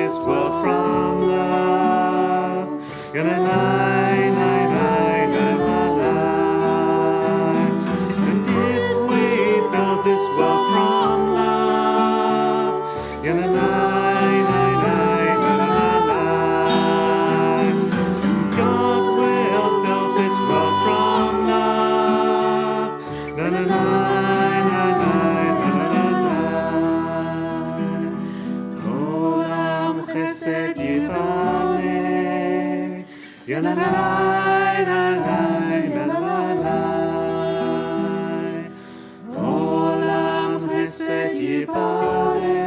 this world from love. And if we build this world from love, God will build this world from love. Olam chesed yibale, Olam chesed yibale,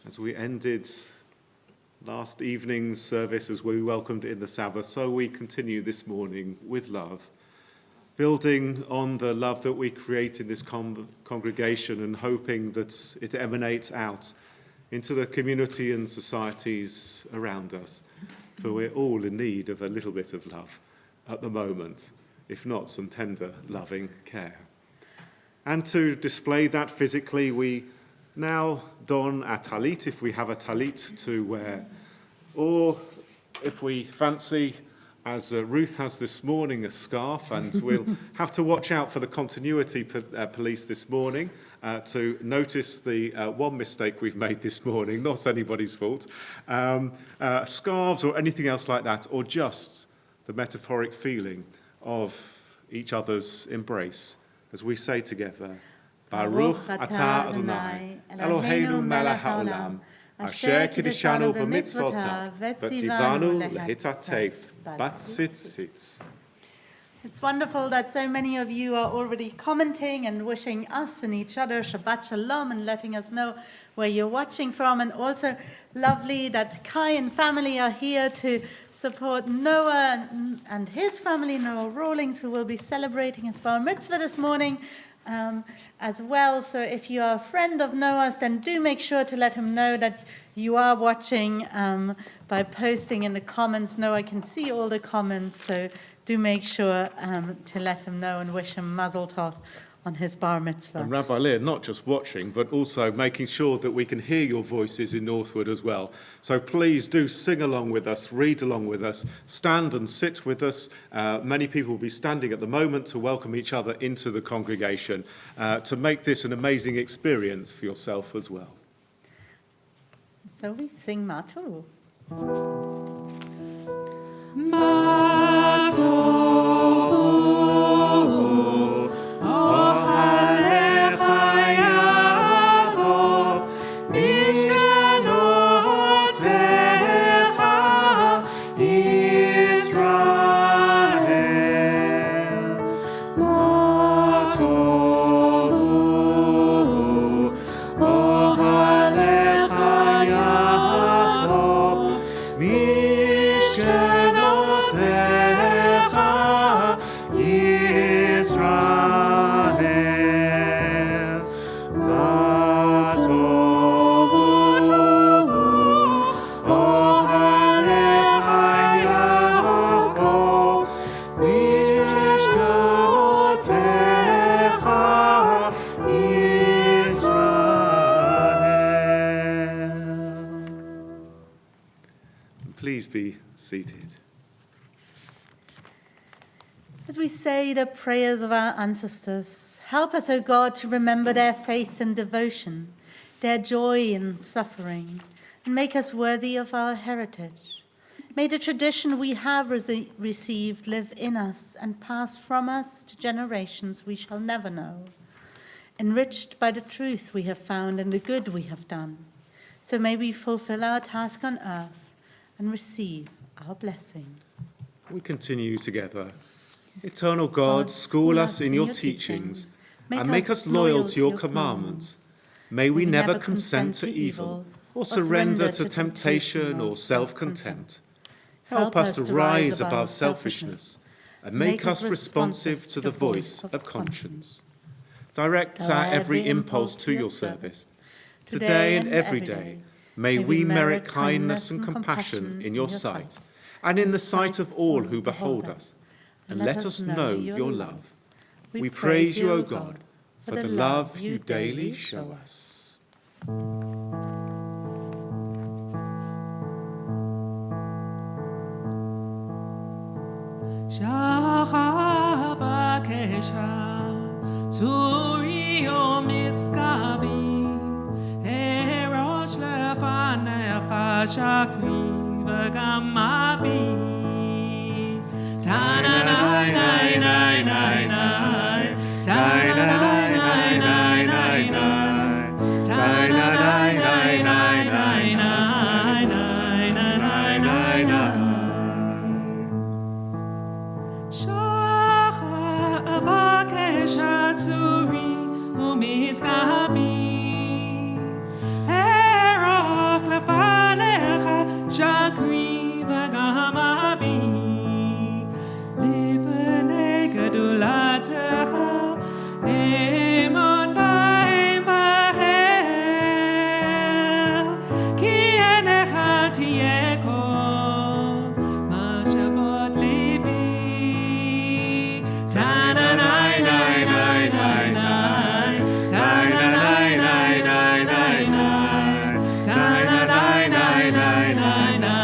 As we ended last evening's service, as we welcomed in the Sabbath, so we continue this morning with love, building on the love that we create in this congregation and hoping that it emanates out into the community and societies around us. For we're all in need of a little bit of love at the moment, if not some tender, loving care. And to display that physically, we now don a talit, if we have a talit to wear, or if we fancy, as Ruth has this morning, a scarf, and we'll have to watch out for the continuity police this morning to notice the one mistake we've made this morning, not anybody's fault, scarves or anything else like that, or just the metaphoric feeling of each other's embrace, as we say together, Baruch atah Adonai, Eloheinu melech haolam, asher kiddushanu b'mitzvotav, v'tzivanu lehitatef batzitzitz. It's wonderful that so many of you are already commenting and wishing us and each other Shabbat Shalom and letting us know where you're watching from. And also lovely that Kai and family are here to support Noah and his family, Noah Rawlings, who will be celebrating his bar mitzvah this morning as well. So if you are a friend of Noah's, then do make sure to let him know that you are watching by posting in the comments. Noah can see all the comments, so do make sure to let him know and wish him mazel tov on his bar mitzvah. And Rabbi Lear, not just watching, but also making sure that we can hear your voices in Northwood as well. So please do sing along with us, read along with us, stand and sit with us. Many people will be standing at the moment to welcome each other into the congregation, to make this an amazing experience for yourself as well. So we sing Matu. Please be seated. As we say the prayers of our ancestors, help us, O God, to remember their faith and devotion, their joy in suffering, and make us worthy of our heritage. May the tradition we have received live in us and pass from us to generations we shall never know, enriched by the truth we have found and the good we have done. So may we fulfill our task on earth and receive our blessing. We continue together. Eternal God, school us in your teachings and make us loyal to your commandments. May we never consent to evil or surrender to temptation or self-contempt. Help us to rise above selfishness and make us responsive to the voice of conscience. Direct our every impulse to your service. Today and every day, may we merit kindness and compassion in your sight and in the sight of all who behold us. and let us know your love. We praise you, O God, for the love you daily show us. Shakri v'gamabi ta-na-nai nai nai nai nai ta-na-nai nai nai nai nai ta-na-nai nai nai nai nai nai nai nai nai Shacha avakesh hatzuri u'mizgabi Shakri v'gamabi Lifnei gedulatecha Emod v'em b'hel Ki enecha tiyeh kol Mashevot libi Ta-na-nai nai nai nai nai Ta-na-nai nai nai nai nai Ta-na-nai nai nai nai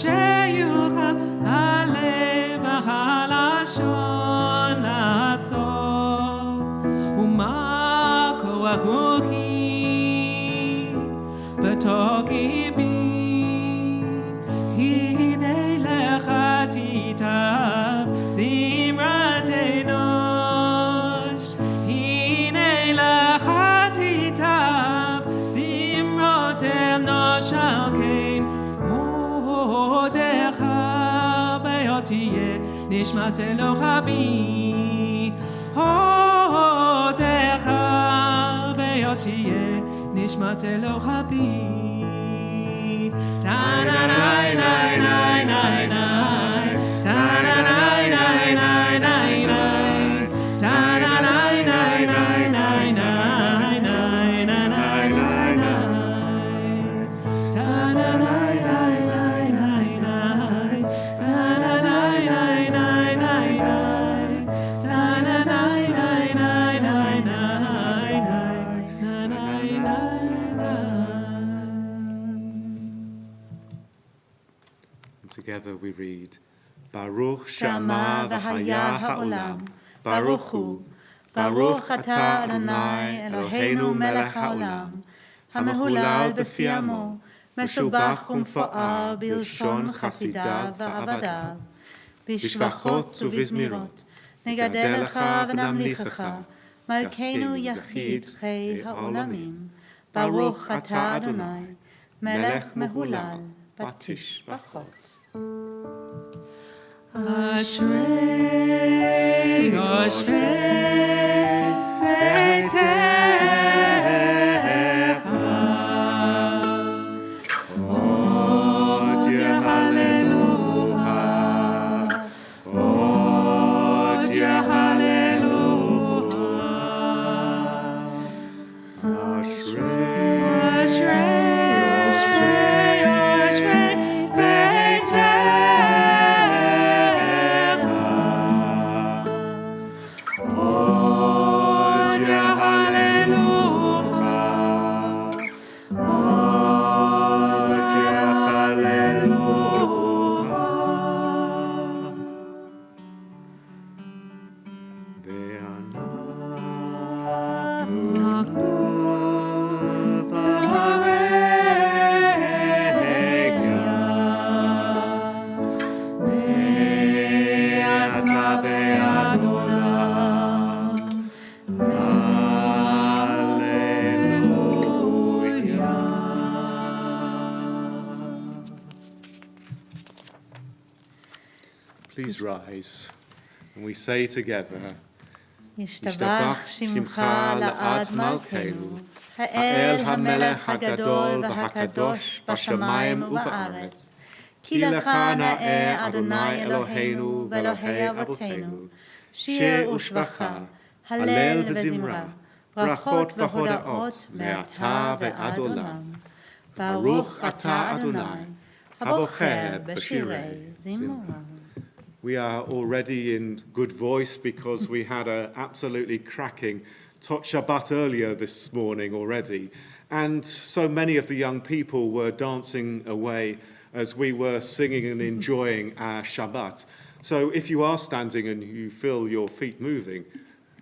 שיוכל הלב החלשון לעשות ומה כוח רוחי בתוך ליבי הנה לך תיטב זמרת אנוש הנה לך תיטב זמרות אנוש על כן נשמת אלוה בי, הודך ויותיה נשמת אלוה בי. Ta-na-nai nai nai nai nai Ta-na-nai nai nai nai nai Ta-na-nai nai nai nai nai nai nai nai nai Ta-na-nai nai nai nai nai Ta-na-nai nai nai nai nai Ta-na-nai nai nai nai nai nai nai Together we read, Baruch Shama v'haya ha'olam, Baruch Hu, Baruch Atah Adonai Eloheinu melech ha'olam, המהולל בפי עמו, משובח ומפואר בלשון חסידיו ועבדיו, בשבחות ובזמירות, נגדל לך ונמליכך, מלכנו יחיד חי העולמים, ברוך אתה אדוני, מלך מהולל בתשבחות. אשרי יושבי ביתך עוד יהללוה עוד יהללוה אשרי Please rise, and we say together, ישתבח שמך לעד מלכנו, האל המלך הגדול והקדוש בשמיים ובארץ. כי לך נאה אדוני אלוהינו ואלוהי אבותינו, שיר ושבחה, הלל וזמרה, ברכות והודאות מעתה ועד עולם. Baruch atah Adonai, habocher b'shirei zimra. We are already in good voice because we had an absolutely cracking Shabbat earlier this morning already. And so many of the young people were dancing away as we were singing and enjoying our Shabbat. So if you are standing and you feel your feet moving,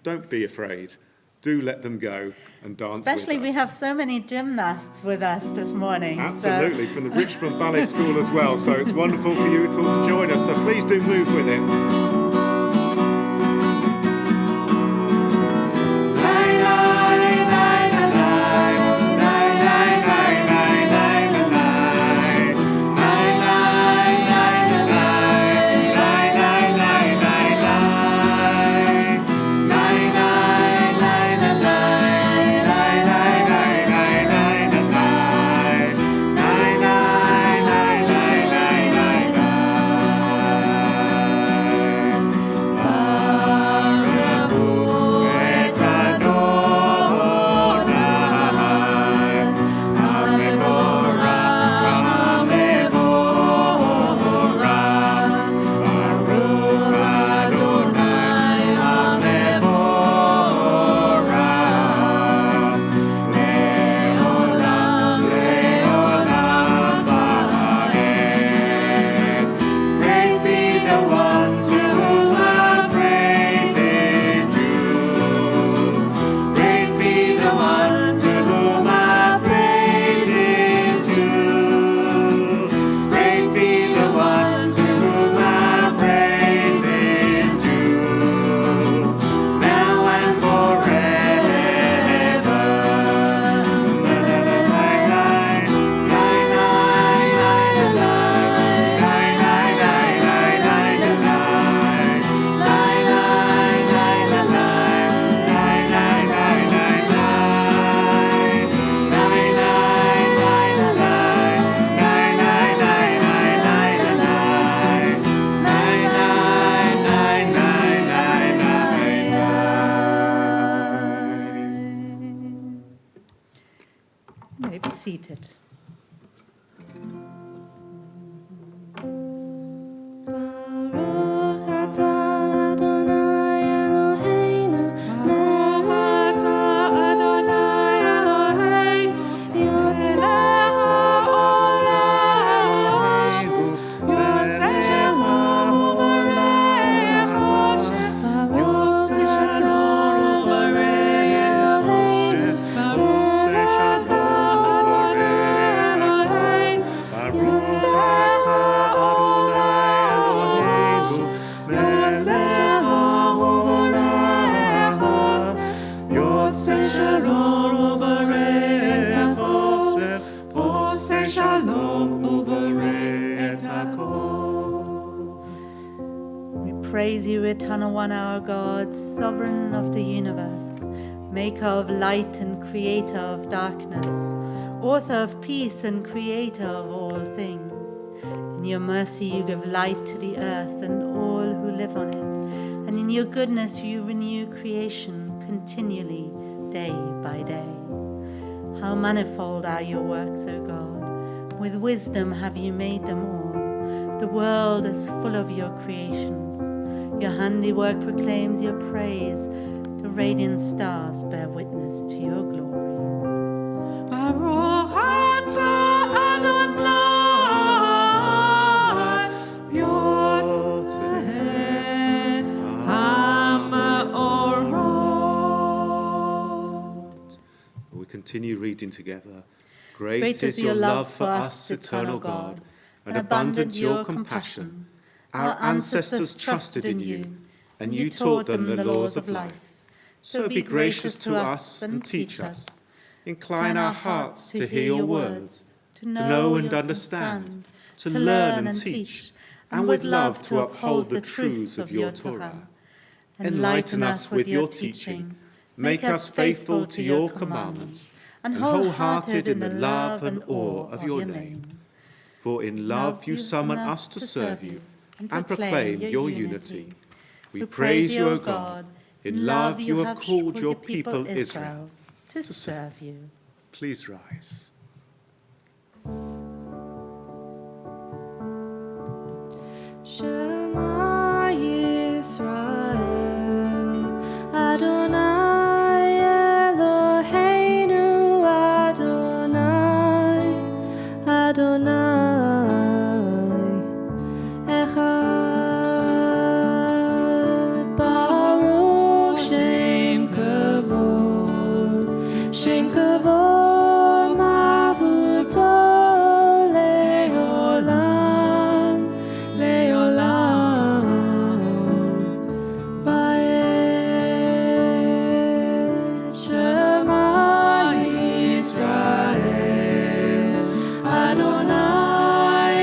don't be afraid. Do let them go and dance Especially with us. we have so many gymnasts with us this morning. Absolutely, from the Richmond Ballet School as well. So it's wonderful for you to join us. So please do move with it. Seated. Praise you, eternal one, our God, sovereign of the universe, maker of light and creator of darkness, author of peace and creator of all things. In your mercy you give light to the earth and all who live on it, and in your goodness you renew creation continually, day by day. How manifold are your works, O God! With wisdom have you made them all. The world is full of your creations. Your handiwork proclaims your praise. The radiant stars bear witness to your glory. Baruch atah Adonai, Yotzei Ha'ma'orot. We continue reading together. Great is your love for us, eternal God, and abundant your compassion. Our ancestors trusted in you, and you taught them the laws of life. So be gracious to us and teach us. Incline our hearts to hear your words, to know and understand, to learn and teach, and with love to uphold the truths of your Torah. Enlighten us with your teaching, make us faithful to your commandments, and wholehearted in the love and awe of your name. For in love you summon us to serve you, and proclaim your unity. We praise you, O God. In love you have called your people Israel to serve you. Please rise. Shema Yisrael, Adonai Eloheinu, Adonai, Adonai, Echad, Baruch Shem Kavod, Shem Kavod, Mahuto Leolam, Leolam, Vaed Shema Yisrael, Adonai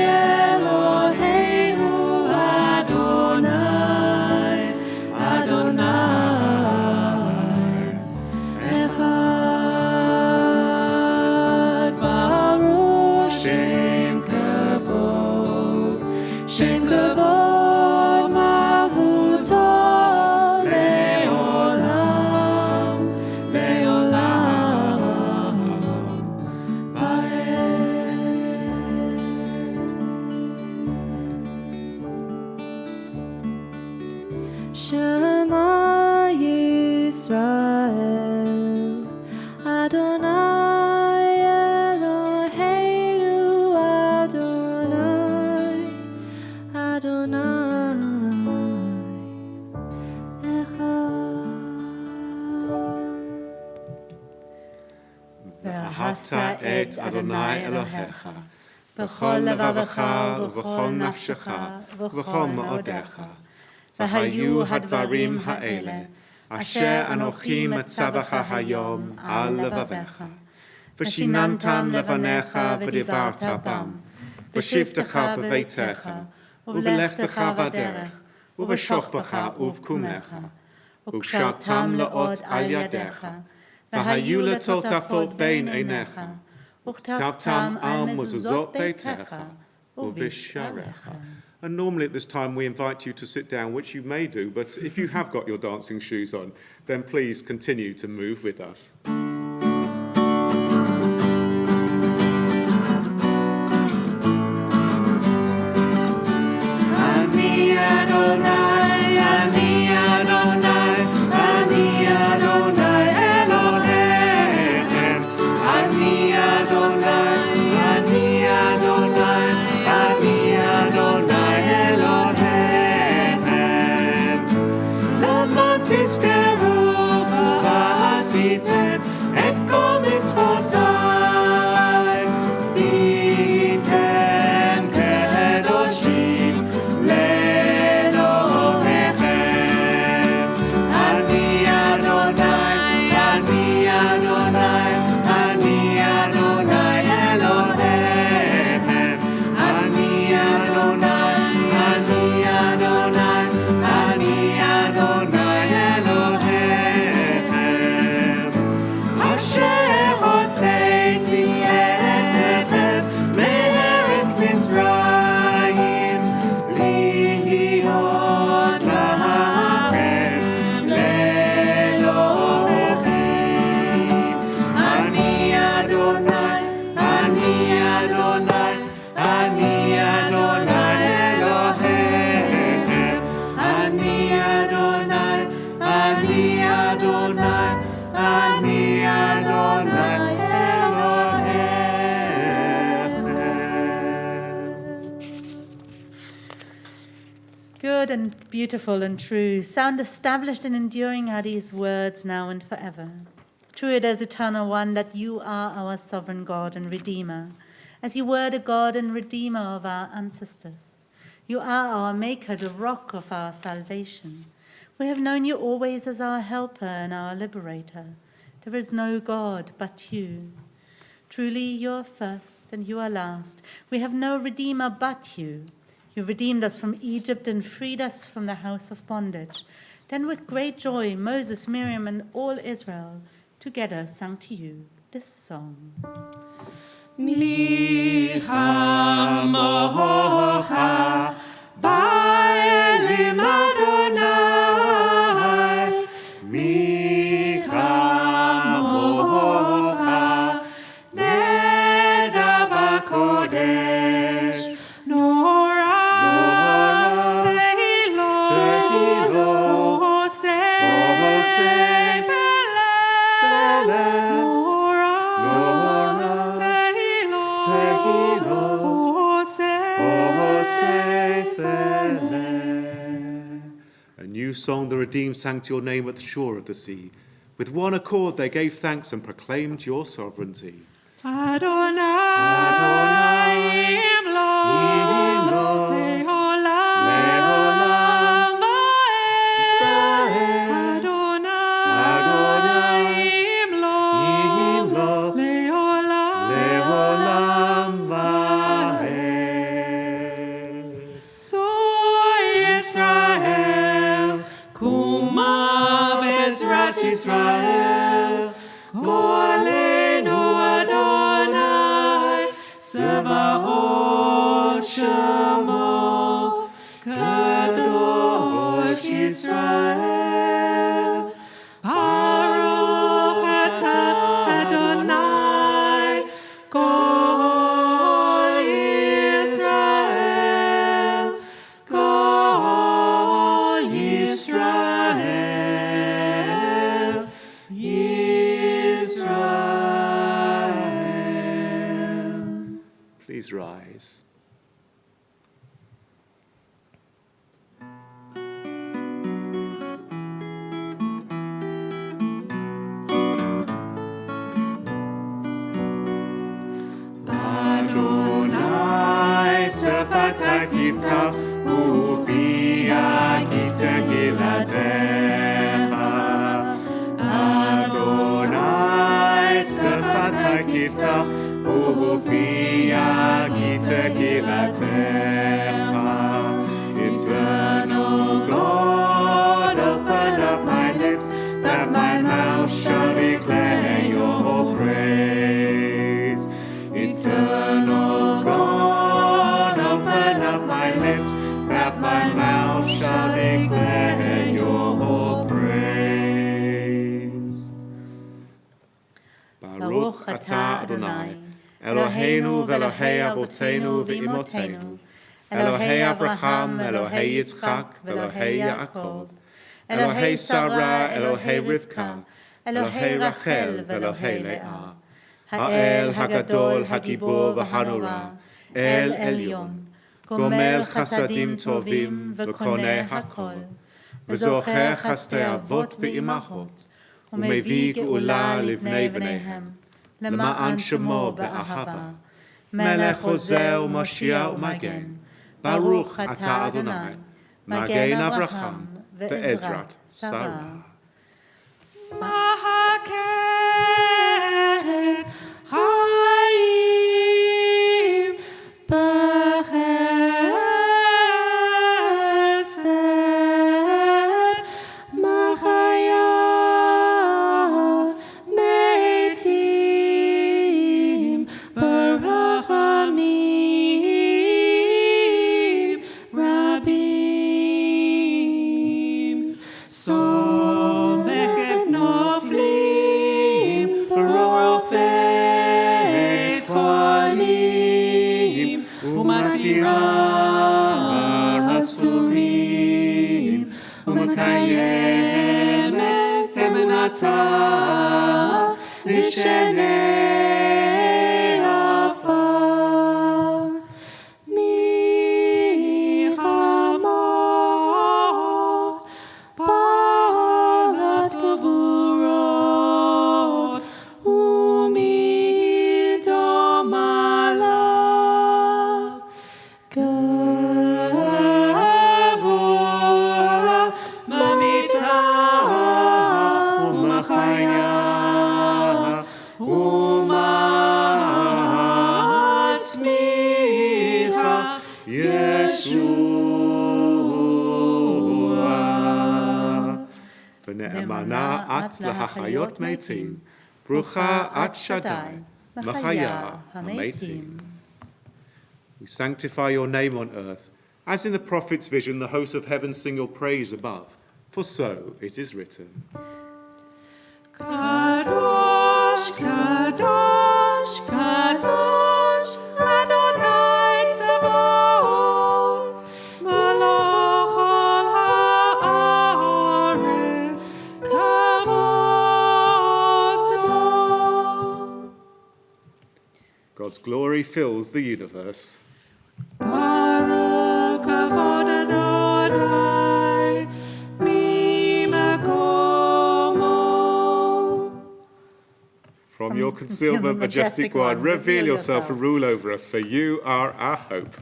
Eloheinu, Adonai, Adonai, Echad, Baruch Shem Kavod, Shem Kavod, Mahuto Leolam, Leolam, Vaed. Shema Yisrael, Adonai Eloheinu, Adonai, Adonai, Echad. ואהבת את אדוני אלוהיך בכל לבבך ובכל נפשך ובכל מאודיך. והיו הדברים האלה אשר אנוכי מצווך היום על לבביך. ושיננתם לבניך ודיברת בם, בשבתך בביתך, ובלכתך בדרך, ובשוכבך ובקומך. וקשרתם לאות על ידיך, והיו לטלטפות בין עיניך, וכתבתם על מזוזות ביתך ובשעריך. And normally at this time we invite you to sit down, which you may do, but if you have got your dancing shoes on, then please continue to move with us. Ani Adonai, Ani Adonai, Ani Adonai Elohim. Ani Adonai, Ani Adonai, Ani Adonai Elohim. Lama tizkeru v'asitem et kol mitzvotai. Item kedoshim leElohechem. Ani Adonai, Ani Adonai, Ani Adonai Elohechem. Ani Adonai, Ani Adonai, Ani Adonai Elohechem. Asher hotzeiti etetem me'eretz Mitzrayim lihiyot lachem leElohechem. Ani Adonai, Ani Adonai, Ani Adonai Elohechem. Ani Adonai, Ani Adonai, Ani Adonai Elohechem. Good and beautiful and true, sound established and enduring are these words now and forever. True it is, eternal one, that you are our sovereign God and Redeemer, as you were the God and Redeemer of our ancestors. You are our Maker, the rock of our salvation. We have known you always as our helper and our liberator. There is no God but you. Truly you are first and you are last. We have no Redeemer but you. You redeemed us from Egypt and freed us from the house of bondage. Then with great joy, Moses, Miriam, and all Israel together sang to you this song. Mi chamocha ba'elim Adonai. Mi chamocha neda b'kodesh. Nora new song the redeemed sang to your name at the shore of the sea. With one accord they gave thanks and proclaimed your sovereignty. Adonai, Imlo, Leolam va'ed. Adonai, Imlo, Leolam va'ed. So Israel, Kuma Bezrat Israel, Golenu Adonai, Sebaot Shemo, Kadosh Israel. Baruch atah Adonai, Kol Israel, Kol Israel, Israel. Please rise. Adonai, Sefatai Tivta, Uvia Gitegilatecha. Adonai, Sefatai Tivta, Uvia Gitegilatecha. Eternal God, open up my lips, that my mouth shall declare your praise. Eternal God, open up my lips, that my mouth shall declare your praise. Baruch atah Adonai, Eloheinu v'Elohei Avotenu v'Imotenu, Elohei Avraham, Elohei Yitzchak, Elohei Yaakov, Elohei Sarah, Elohei Rivka, Elohei Rachel, Elohei Leah, Ha'el Hagadol, Hagibor v'Hanora, El Elyon, Gomel Chasadim Tovim v'Koneh Hakol, V'zocher Chastei Avot v'Imachot, U'mevii Geula livnei v'neihem, Lema'an Shemo be'ahava, Melech Hozeh u'Moshiach u'Magen, Baruch atah Adonai, Magen Avraham ve'Ezrat Sarah. Mahaket Chaim b'chesed, Machaya Meitim b'rachamim Rabim. Somechet noflim b'rofei toalim, umatira asurim, umekayemet emunata lishenei afa. Michamoch balat gevurot, umidom alach gevura mamita umachaya umatzmicha Yeshua. V'ne'emana at lahachayot meitim, brucha at Shaddai, machaya hametim. We sanctify your name on earth, as in the prophet's vision the hosts of heaven sing your praise above. For so it is written. Kadosh, Kadosh, Kadosh, Adonai Tzevaot, Melech kol haaretz, Kavodo. God's glory fills the universe. Baruch Kavod Adonai, From your concealment, majestic one, reveal yourself and rule over us, for you are our hope.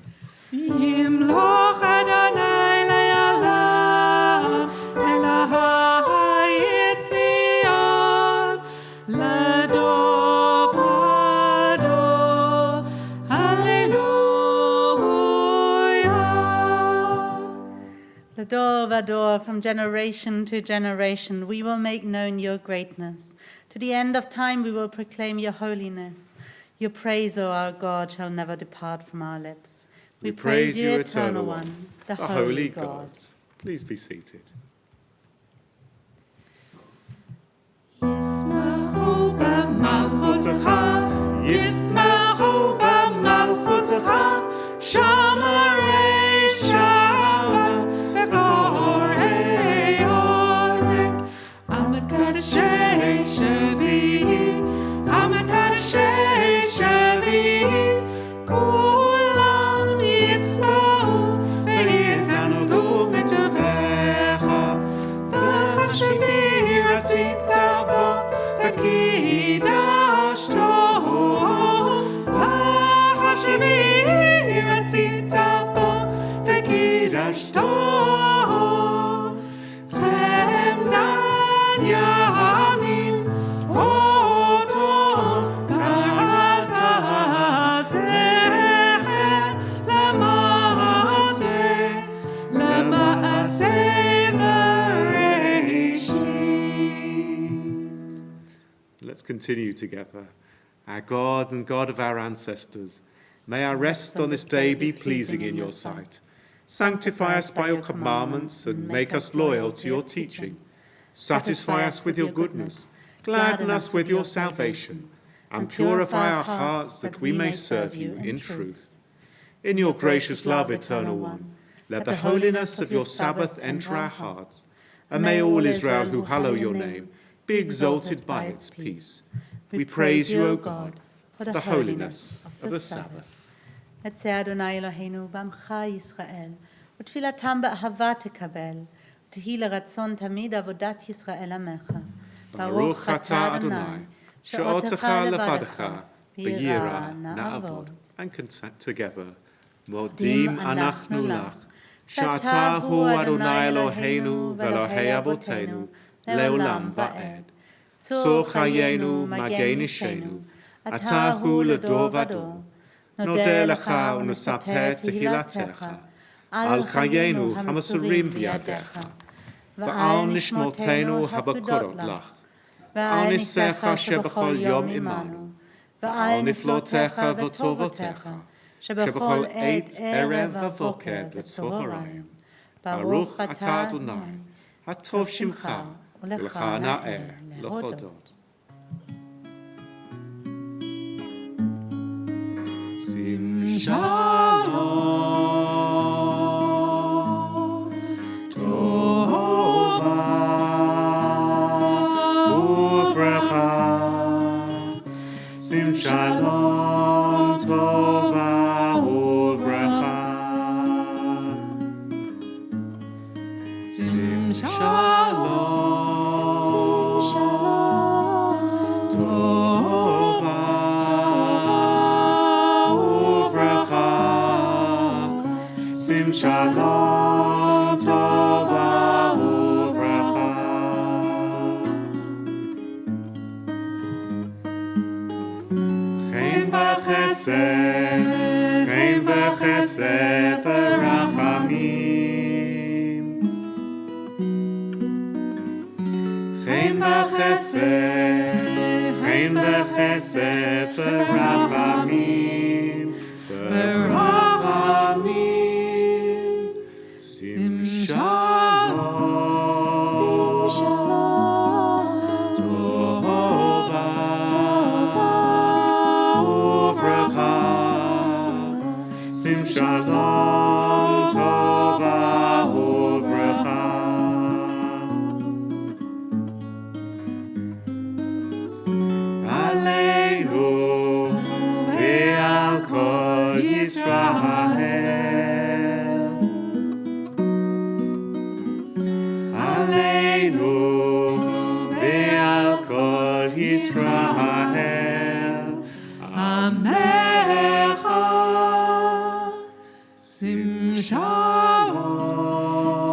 ימלוך אדוני לעולם, אלוהי ציון, לדור ודור, hallelujah. Lador Vador, from generation to generation, we will make known your greatness. To the end of time, we will proclaim your holiness. Your praise, O our God, shall never depart from our lips. We praise you, Eternal One, the Holy God. Please be seated. ישמחו במלכותך, ישמחו במלכותך, שומרי שבת וקוראי עונג, המקדשי שביעי, המקדשי שביעי, כולם ישמעו ויתענגו בטובך, וחשבי רצית בו וקידשתו, וחשבי רצית בו וקידשתו, חמדת ימים אותו קראת זכר למעשה Let's continue together. Our God and God of our ancestors, may our rest on this day be pleasing in your sight. Sanctify us by your commandments and make us loyal to your teaching. Satisfy us with your goodness, gladden us with your salvation, and purify our hearts that we may serve you in truth. In your gracious love, Eternal One, let the holiness of your Sabbath enter our hearts, and may all Israel who hallow your name be exalted by its peace. We praise you, O God, for the holiness of the Sabbath. אצא אדוני אלוהינו בעמך ישראל, ותפילתם באהבה תקבל, ותהי לרצון תמיד עבודת ישראל עמך. ברוך אתה אדוני, שאותך לבדך, ביראה נעבוד. And consent together. מודים אנחנו לך, שאתה הוא אדוני אלוהינו ואלוהי אבותינו, לעולם ועד. צור חיינו, מגן אישנו, אתה הוא לדור ודור. נודה לך ונספר תהילתך, על חיינו המסורים בידיך, ועל נשמותינו הפקודות לך, ועל ניסיך שבכל יום עמנו, ועל נפלותיך וטובותיך, שבכל עת ערב ובוקר וצהריים. ברוך אתה אדוני, הטוב שמך, ולך נאה להודות. שים שלום, טובה וברכה. שים שלום, טובה וברכה. שים שלום. Shalom, Tova, Uvracha. Chen b'chesed v'rachamim. Chen b'chesed v'rachamim. Aleinu ve'al kol Yisrael. Sim Shalom.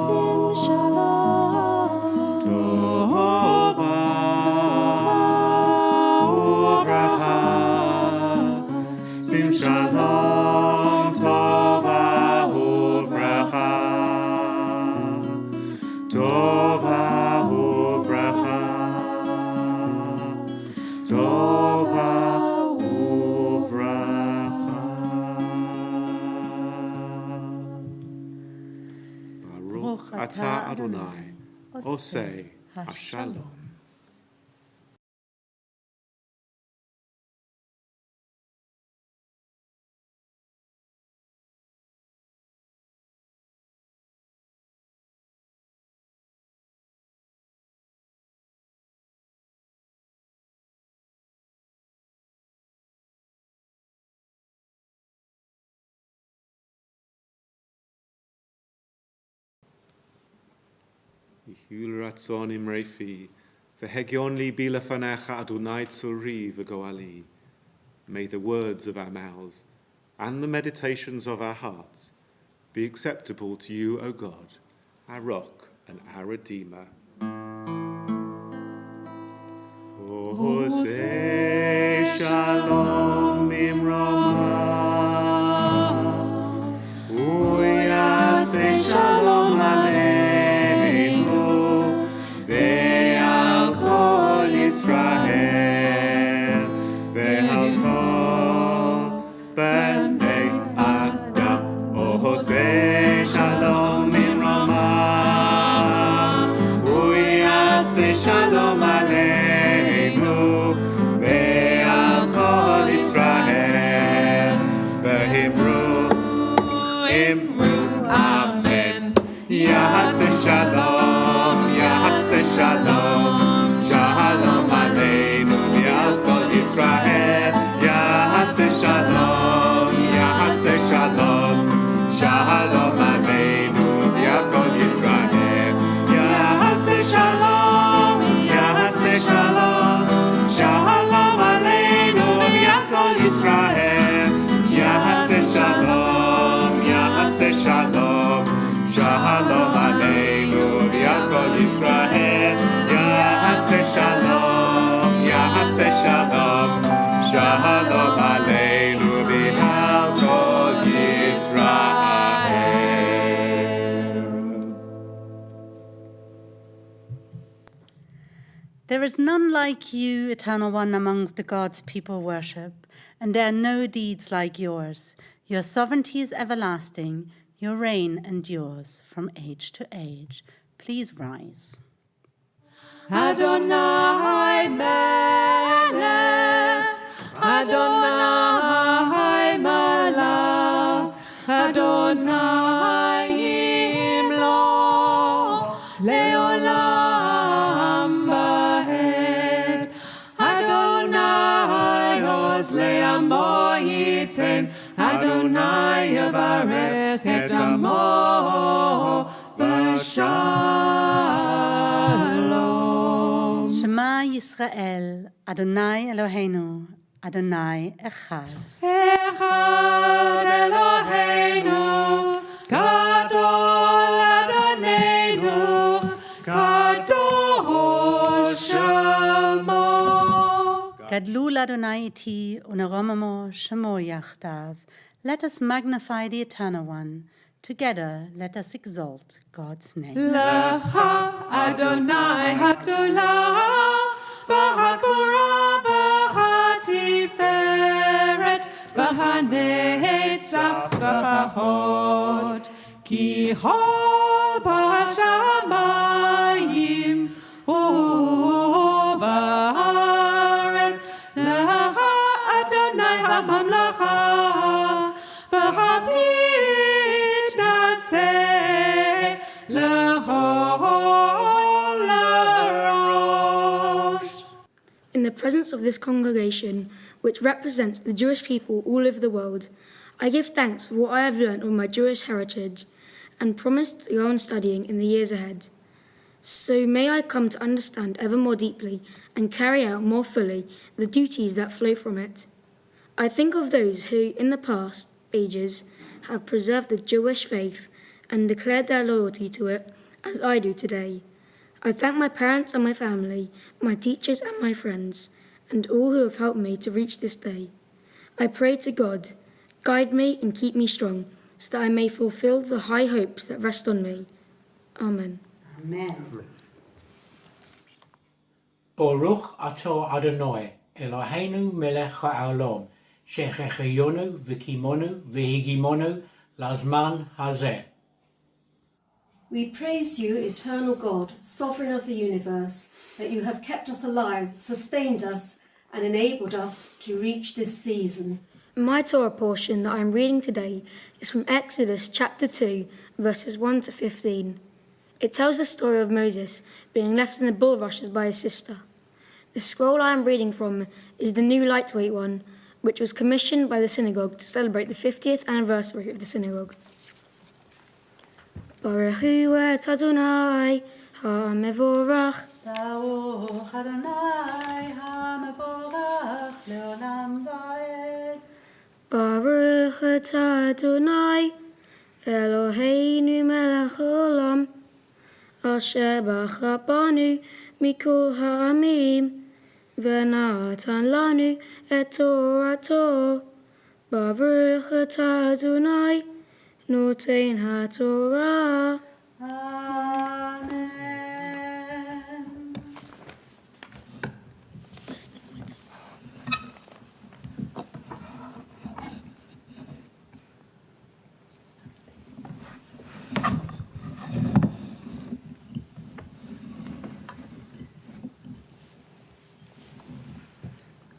Sim Shalom. Tova uvracha. Sim Shalom. Tova uvracha. Tova uvracha. Tova uvracha. Baruch atah Adonai, osei hashalom. Yihul ratzon imrei fi, v'hegion li bi lefanecha Adonai tzuri v'goali. May the words of our mouths and the meditations of our hearts be acceptable to you, O God, our rock and our Redeemer. Hosei shalom imrama, uyasei shalom aleinu, ve'al kol Yisrael, ve'al kol bnei Adam. Hosei shalom imrama, uyasei shalom aleinu, ve'al kol Yisrael, ve'imru, amen. Yahaseh shalom, Yahaseh shalom, shalom aleinu, ve'al kol Yisrael. Yahaseh shalom, Yahaseh shalom, shalom aleinu, ve'al kol Yisrael. Yahaseh shalom, Yahaseh shalom, shalom aleinu, ve'al kol Yisrael. Yahaseh shalom, Yahaseh shalom, shalom aleinu, ve'al kol Yisrael. Yahaseh shalom, Yahaseh shalom, shalom aleinu, ve'al kol Yisrael. There is none like you, Eternal One, amongst the gods people worship, and there are no deeds like yours. Your sovereignty is everlasting, your reign endures from age to age. Please rise. Adonai Melech, Adonai Malach, Adonai Imloch, Leolam Vaed, Adonai Oz Le'amo Yiten, Adonai Yavarech et Amo B'Shalom. Shema Yisrael, Adonai Eloheinu, Adonai Echad. Echad Eloheinu, Gadol Adonenu, Gadol Shemo. Gadlu Adonai iti uneromamo shemo yachdav. Let us magnify the Eternal One. Together, let us exalt God's name. Lecha Adonai Hagdolah, v'hagvura v'hatiferet, v'hanetzach v'hahod, ki hol b'shamayim u'va'aretz. Lecha Adonai ha'mamlacha, v'habit naseh l'chol l'rosh. In the presence of this congregation, which represents the Jewish people all over the world, I give thanks for what I have learned of my Jewish heritage and promise to go on studying in the years ahead. So may I come to understand ever more deeply and carry out more fully the duties that flow from it. I think of those who, in the past ages, have preserved the Jewish faith and declared their loyalty to it, as I do today. I thank my parents and my family, my teachers and my friends, and all who have helped me to reach this day. I pray to God, guide me and keep me strong, so that I may fulfill the high hopes that rest on me. Amen. Amen. Baruch atah Adonai, Eloheinu melech ha'olam, shechecheyonu v'kimonu v'higimonu lazman hazeh. We praise you, eternal God, sovereign of the universe, that you have kept us alive, sustained us, and enabled us to reach this season. My Torah portion that I am reading today is from Exodus chapter 2, verses 1 to 15. It tells the story of Moses being left in the bulrushes by his sister. The scroll I am reading from is the new lightweight one, which was commissioned by the synagogue to celebrate the 50th anniversary of the synagogue. Baruch hu et Adonai ha-mevorach. Baruch Adonai ha-mevorach leolam va'ed. Baruch et Adonai Eloheinu melech haolam asher bachar banu mikol ha'amim v'natan lanu et Torato. Baruch et Adonai noten ha'Torah. Amen.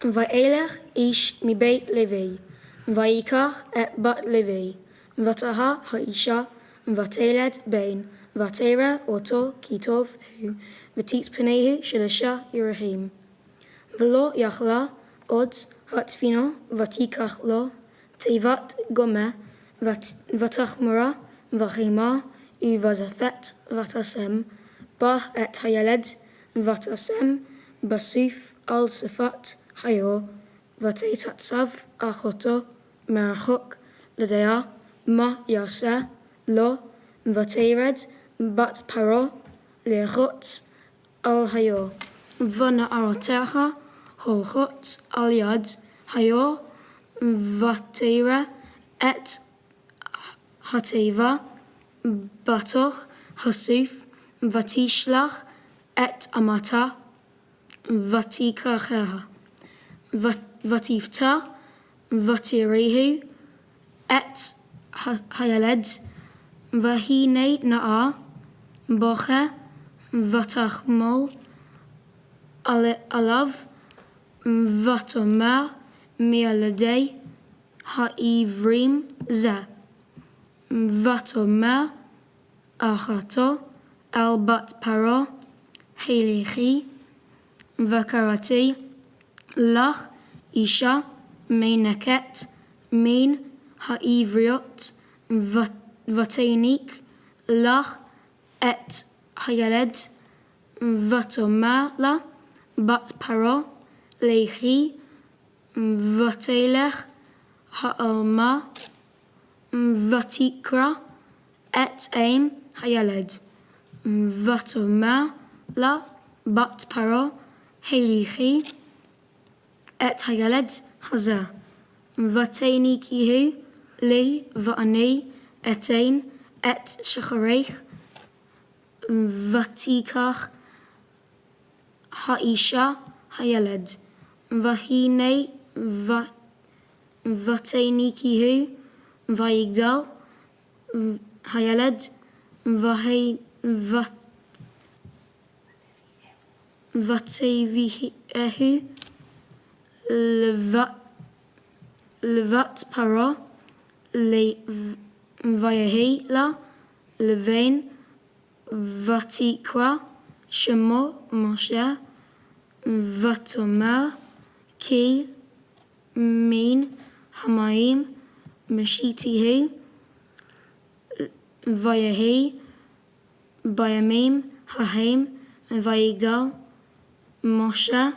Va'elech ish mi beit Levi, va'yikach et bat Levi, v'taha ha'isha, v'teled bein, v'tera oto ki tov hu, v'titz panehu shelasha yerahim. V'lo yachla od ha'tfino, v'tikach lo, tevat gomeh, v'tachmura, v'chima, u'v'zafet, v'tasem, bah et hayaled, v'tasem, basuf al sefat, hayo, v'tetatzav achoto, merachok, l'dea, ma yaseh, lo, v'tered, bat paro, le'chot, al hayo, v'na'arotecha, holchot, al yad, hayo, v'tera, et hateva, batoch, hasuf, v'tishlach, et amata, v'tikacheha. Vatifta, Vatirehu, et Hayaled, Vahine Na'a, Boche, Vatachmol, Alav, Vatomer, Mialadei, Ha'ivrim Ze, Vatomer, Achato, Albat Paro, Helichi, Vakarati, Lach, Isha, Meineket, Min, Ha'ivriot, Vatainik, Lach, et Hayaled, Vatomala, Bat Paro, Lehi, Vatelech, Ha'alma, Vatikra, et Aim, Hayaled, Vatomala, Bat Paro, Helichi, et hayaled hazeh, v'teini kihu, li v'ani, etain, et shacharech, v'tikach, ha'isha, hayaled, v'hine, v'teini kihu, v'yigdal, hayaled, v'tevihehu, Levat Paro, Vayahi La, Levain, Vatikra, Shemo Moshe, Vatomer, Ki, Min, Hamaim, Meshitihu, Vayahi, Bayamim, Haim, Vayigdal, Moshe,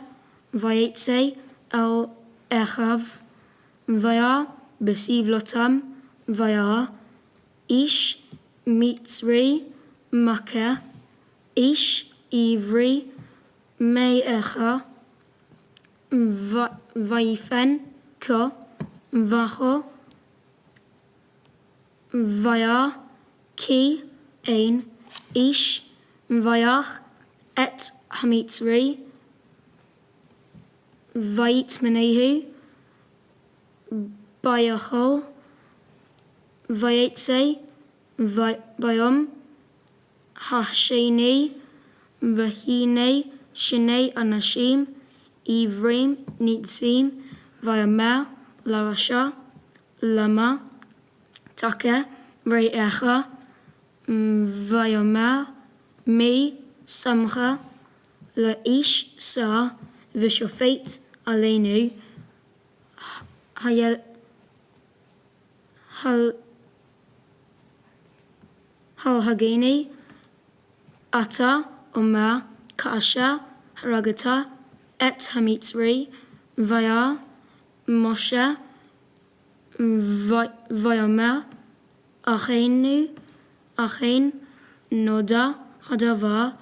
Vayetse, El Echav, Vaya, Besivlotam, Vayar, Ish, Mitzri, Makeh, Ish, Ivri, Me'echa, Vaifen, Ko, Vacho, Vayar, Ki, Ein, Ish, Vayach, Et Hamitzri, Vait Menehu, Bayachol, Vayetse, Bayom, Hasheni, Vahine, Shnei Anashim, Ivrim, Nitzim, Vayamer, Larasha, Lama, Takeh, Re'echa, Vayamer, Mi, Samcha, La'ish, Sa, Vishofet, Aleinu, Halhageni, Ata, Omer, Kaasha, Haragata, Et Hamitzri, Vayar, Moshe, Vayomer, Achenu, Achen, Noda, Hadavar,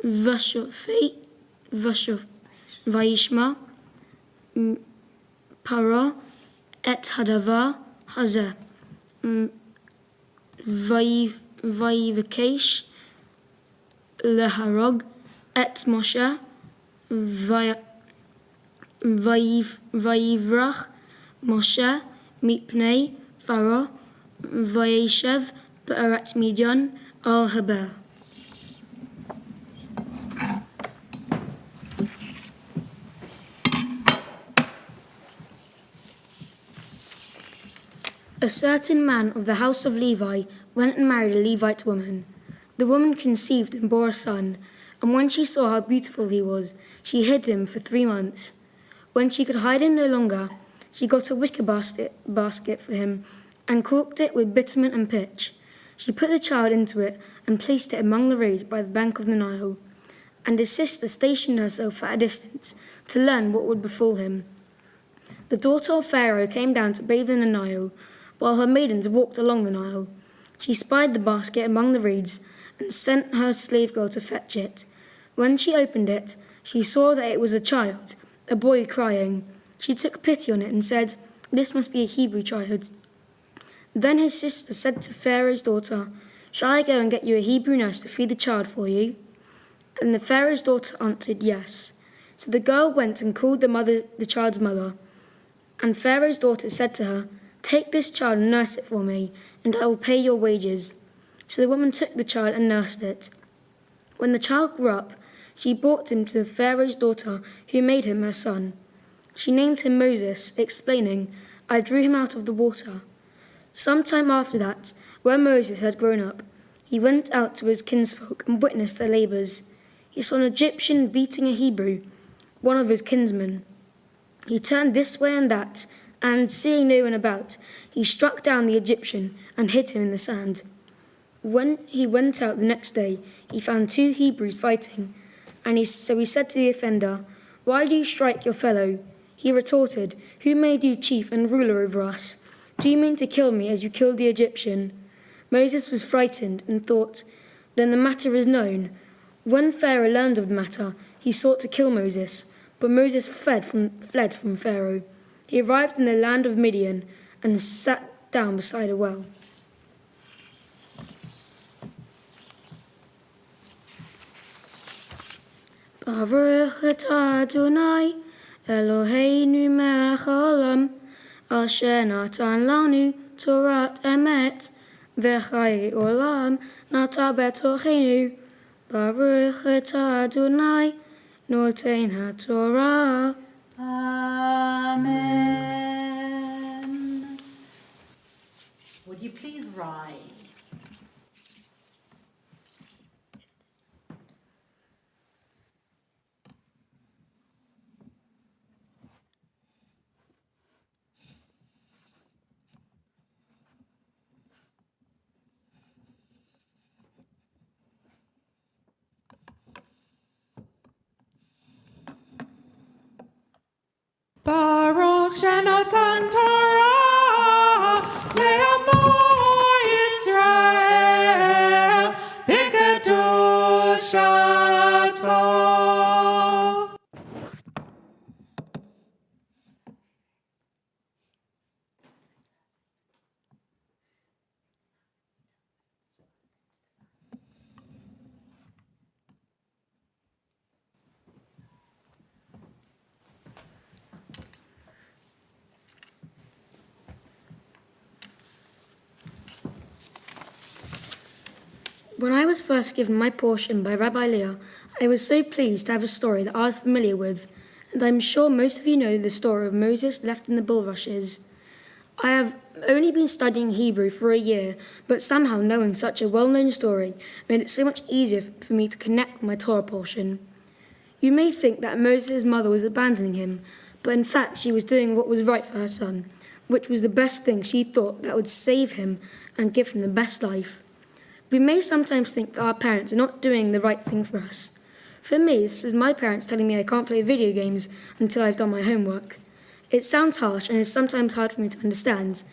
Vashofet, Vayishma, Paro, Et Hadavar, Hazeh, Vayivakesh, Leharog, Et Moshe, Vayivrach, Moshe, Mipnei, Pharaoh, Vayeshev, Be'eret Midian, Al Haber. A certain man of the house of Levi went and married a Levite woman. The woman conceived and bore a son, and when she saw how beautiful he was, she hid him for 3 months. When she could hide him no longer, she got a wicker basket for him and corked it with bitumen and pitch. She put the child into it and placed it among the reeds by the bank of the Nile. And his sister stationed herself at a distance to learn what would befall him. The daughter of Pharaoh came down to bathe in the Nile, while her maidens walked along the Nile. She spied the basket among the reeds and sent her slave girl to fetch it. When she opened it, she saw that it was a child, a boy crying. She took pity on it and said, "This must be a Hebrew child." Then his sister said to Pharaoh's daughter, "Shall I go and get you a Hebrew nurse to feed the child for you?" And the Pharaoh's daughter answered, "Yes." So the girl went and called the child's mother. And Pharaoh's daughter said to her, "Take this child and nurse it for me, and I will pay your wages." So the woman took the child and nursed it. When the child grew up, she brought him to Pharaoh's daughter, who made him her son. She named him Moses, explaining, "I drew him out of the water." Some time after that, when Moses had grown up, he went out to his kinsfolk and witnessed their labors. He saw an Egyptian beating a Hebrew, one of his kinsmen. He turned this way and that, and seeing no one about, he struck down the Egyptian and hid him in the sand. When he went out the next day, he found 2 Hebrews fighting, so he said to the offender, "Why do you strike your fellow?" He retorted, "Who made you chief and ruler over us? Do you mean to kill me as you killed the Egyptian?" Moses was frightened and thought, "Then the matter is known." When Pharaoh learned of the matter, he sought to kill Moses, but Moses fled from Pharaoh. He arrived in the land of Midian and sat down beside a well. Baruch atah Adonai, Eloheinu melech haolam, asher natan lanu Torat emet, v'chayei olam nata betochenu. Baruch atah Adonai, noten haTorah. Amen. Would you please rise? Baruch Shenatan Torah. When I was first given my portion by Rabbi Leah, I was so pleased to have a story that I was familiar with, and I'm sure most of you know the story of Moses left in the bulrushes. I have only been studying Hebrew for a year, but somehow knowing such a well-known story made it so much easier for me to connect with my Torah portion. You may think that Moses' mother was abandoning him, but in fact she was doing what was right for her son, which was the best thing she thought that would save him and give him the best life. We may sometimes think that our parents are not doing the right thing for us. For me, this is my parents telling me I can't play video games until I've done my homework. It sounds harsh and is sometimes hard for me to understand,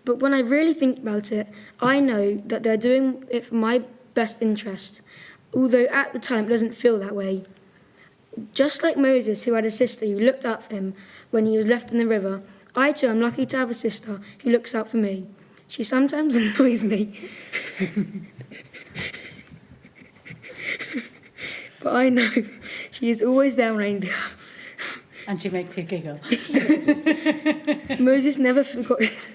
but when I really think about it, I know that they're doing it for my best interest, although at the time it doesn't feel that way. Just like Moses, who had a sister who looked out for him when he was left in the river, I too am lucky to have a sister who looks out for me. She sometimes annoys me. But I know she is always there when I need her. And she makes you giggle. Moses never forgot his...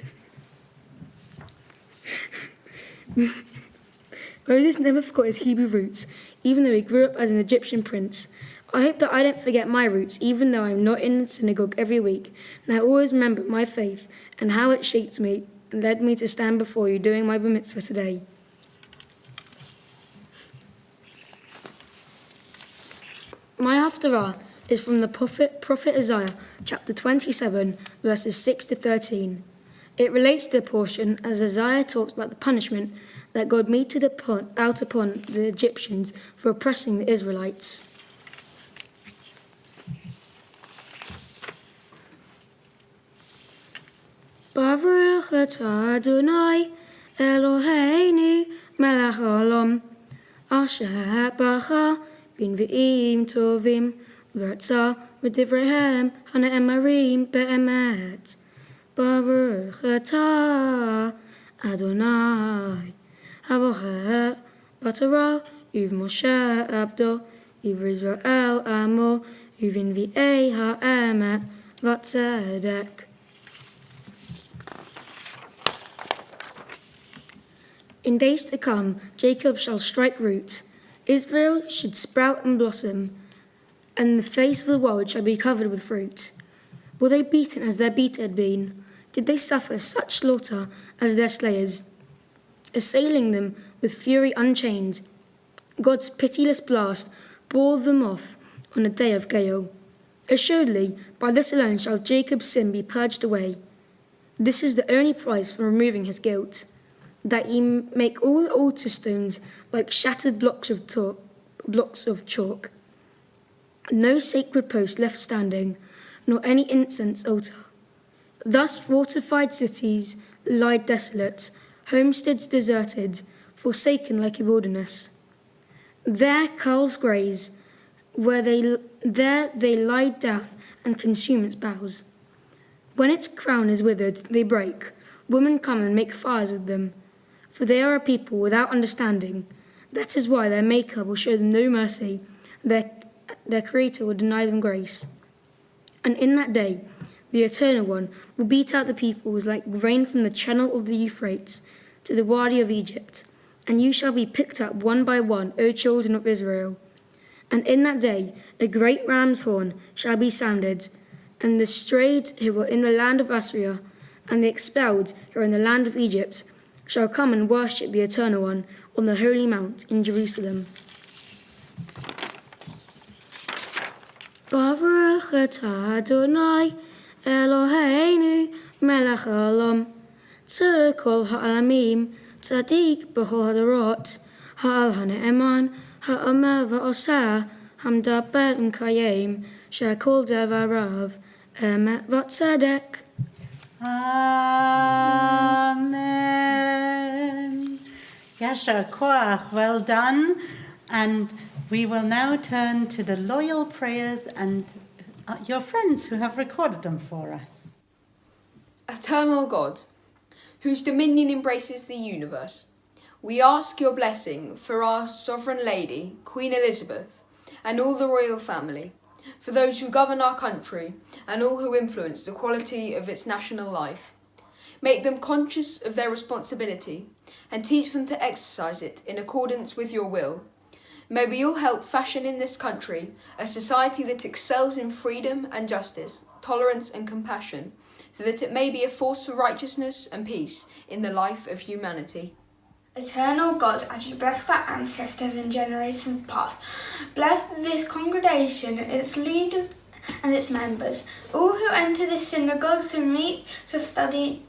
Moses never forgot his Hebrew roots, even though he grew up as an Egyptian prince. I hope that I don't forget my roots, even though I'm not in the synagogue every week, and I always remember my faith and how it shaped me and led me to stand before you doing my Mitzvah today. My Haftarah is from the prophet Isaiah, chapter 27, verses 6 to 13. It relates to the portion as Isaiah talks about the punishment that God meted out upon the Egyptians for oppressing the Israelites. Baruch atah Adonai Eloheinu melech haolam asher bacha b'nvi'im tovim v'ratzah v'divreihem hane'emarim be'emet. Baruch atah Adonai Havocheh b'Torah u'v'Moshe abdo u'v'Yisrael amo u'v'nvi'ei ha'emet v'tzedek. In days to come, Jacob shall strike root, Israel should sprout and blossom, and the face of the world shall be covered with fruit. Were they beaten as their beater had been? Did they suffer such slaughter as their slayers? Assailing them with fury unchained, God's pitiless blast bore them off on a day of gale. Assuredly, by this alone shall Jacob's sin be purged away. This is the only price for removing his guilt, that ye make all the altar stones like shattered blocks of chalk. No sacred post left standing, nor any incense altar. Thus fortified cities lie desolate, homesteads deserted, forsaken like a wilderness. There calves graze, there they lie down and consume its boughs. When its crown is withered, they break. Women come and make fires with them. For they are a people without understanding. That is why their Maker will show them no mercy. Their Creator will deny them grace. And in that day, the Eternal One will beat out the peoples like rain from the channel of the Euphrates to the Wadi of Egypt. And you shall be picked up one by one, O children of Israel. And in that day, a great ram's horn shall be sounded, and the strayed who are in the land of Assyria, and the expelled who are in the land of Egypt, shall come and worship the Eternal One on the holy mount in Jerusalem. Baruch atah Adonai Eloheinu melech haolam tzedek ha'alamim tzadik b'chol hadarot ha'al ha'ne'eman ha'omer v'oseh hamdaber u'mkayim she'kol devarav emet v'tzedek. Amen. Yasher koach, well done. And we will now turn to the loyal prayers and your friends who have recorded them for us. Eternal God, whose dominion embraces the universe, we ask your blessing for our Sovereign Lady, Queen Elizabeth, and all the royal family, for those who govern our country and all who influence the quality of its national life. Make them conscious of their responsibility and teach them to exercise it in accordance with your will. May we all help fashion in this country a society that excels in freedom and justice, tolerance and compassion, so that it may be a force for righteousness and peace in the life of humanity. Eternal God, as you blessed our ancestors in generations past, bless this congregation, its leaders and its members, all who enter this synagogue to meet, to study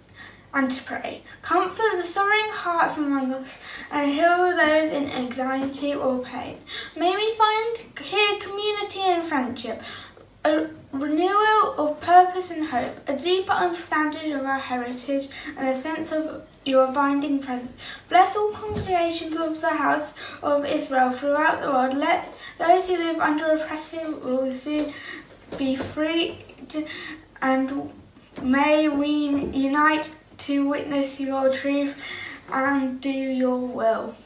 and to pray. Comfort the sorrowing hearts among us and heal those in anxiety or pain. May we find here community and friendship, a renewal of purpose and hope, a deeper understanding of our heritage and a sense of your abiding presence. Bless all congregations of the house of Israel throughout the world. Let those who live under oppressive rule soon be freed, and may we unite to witness your truth and do your will.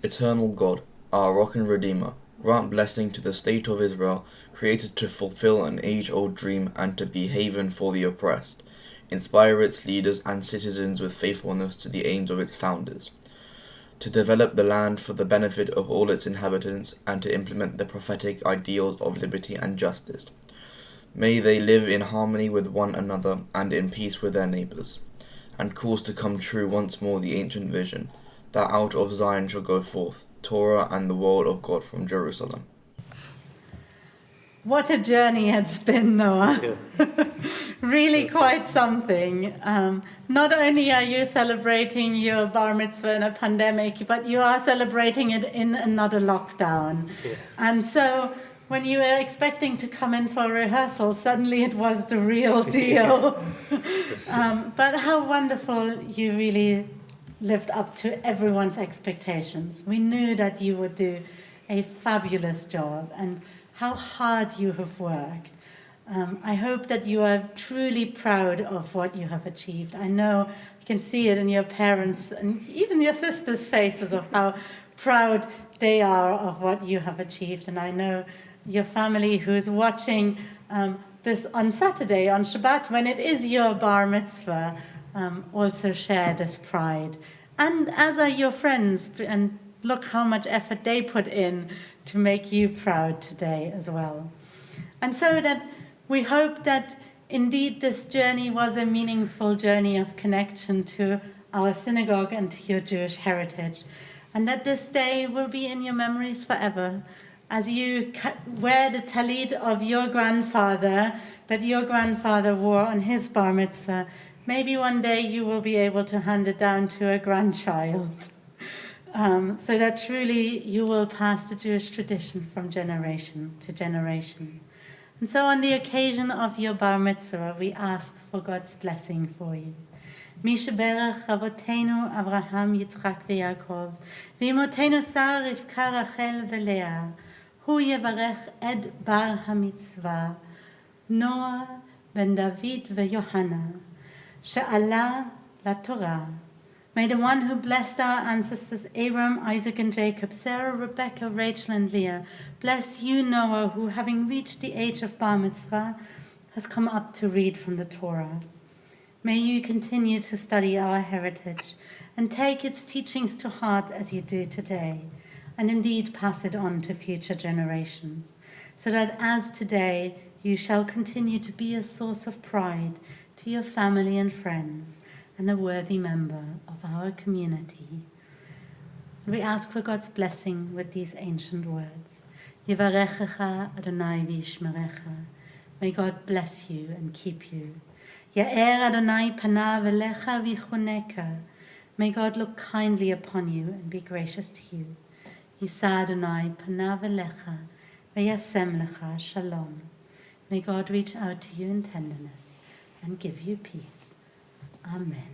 Eternal God, our rock and redeemer, grant blessing to the state of Israel, created to fulfill an age-old dream and to be haven for the oppressed. Inspire its leaders and citizens with faithfulness to the aims of its founders, to develop the land for the benefit of all its inhabitants and to implement the prophetic ideals of liberty and justice. May they live in harmony with one another and in peace with their neighbours, and cause to come true once more the ancient vision, that out of Zion shall go forth Torah and the word of God from Jerusalem. What a journey it's been, Noah. Really quite something. Not only are you celebrating your bar mitzvah in a pandemic, but you are celebrating it in another lockdown. Yeah. And so when you were expecting to come in for rehearsal, suddenly it was the real deal. But how wonderful you really lived up to everyone's expectations. We knew that you would do a fabulous job and how hard you have worked. I hope that you are truly proud of what you have achieved. I know you can see it in your parents and even your sisters' faces of how proud they are of what you have achieved. And I know your family who is watching this on Saturday, on Shabbat, when it is your bar mitzvah, also share this pride. And as are your friends, and look how much effort they put in to make you proud today as well. And so that we hope that indeed this journey was a meaningful journey of connection to our synagogue and to your Jewish heritage, and that this day will be in your memories forever. As you wear the talit of your grandfather, that your grandfather wore on his bar mitzvah, maybe one day you will be able to hand it down to a grandchild. So that truly you will pass the Jewish tradition from generation to generation. And so on the occasion of your bar mitzvah, we ask for God's blessing for you. מי שבירך אבותינו אברהם, יצחק ויעקב, ואמותינו שרה, רבקה, רחל ולאה, הוא יברך את בר המצווה, נוח בן דוד ויוחנה, שעלה לתורה. May the one who blessed our ancestors Abraham, Isaac and Jacob, Sarah, Rebecca, Rachel and Leah, bless you, Noah, who having reached the age of bar mitzvah, has come up to read from the Torah. May you continue to study our heritage and take its teachings to heart as you do today, and indeed pass it on to future generations, so that as today you shall continue to be a source of pride to your family and friends and a worthy member of our community. We ask for God's blessing with these ancient words. Yivarechecha Adonai v'yishmerecha. May God bless you and keep you. Ya'er Adonai panav elecha v'choneka. May God look kindly upon you and be gracious to you. Yisa Adonai panav elecha v'yasem lecha shalom. May God reach out to you in tenderness and give you peace. Amen.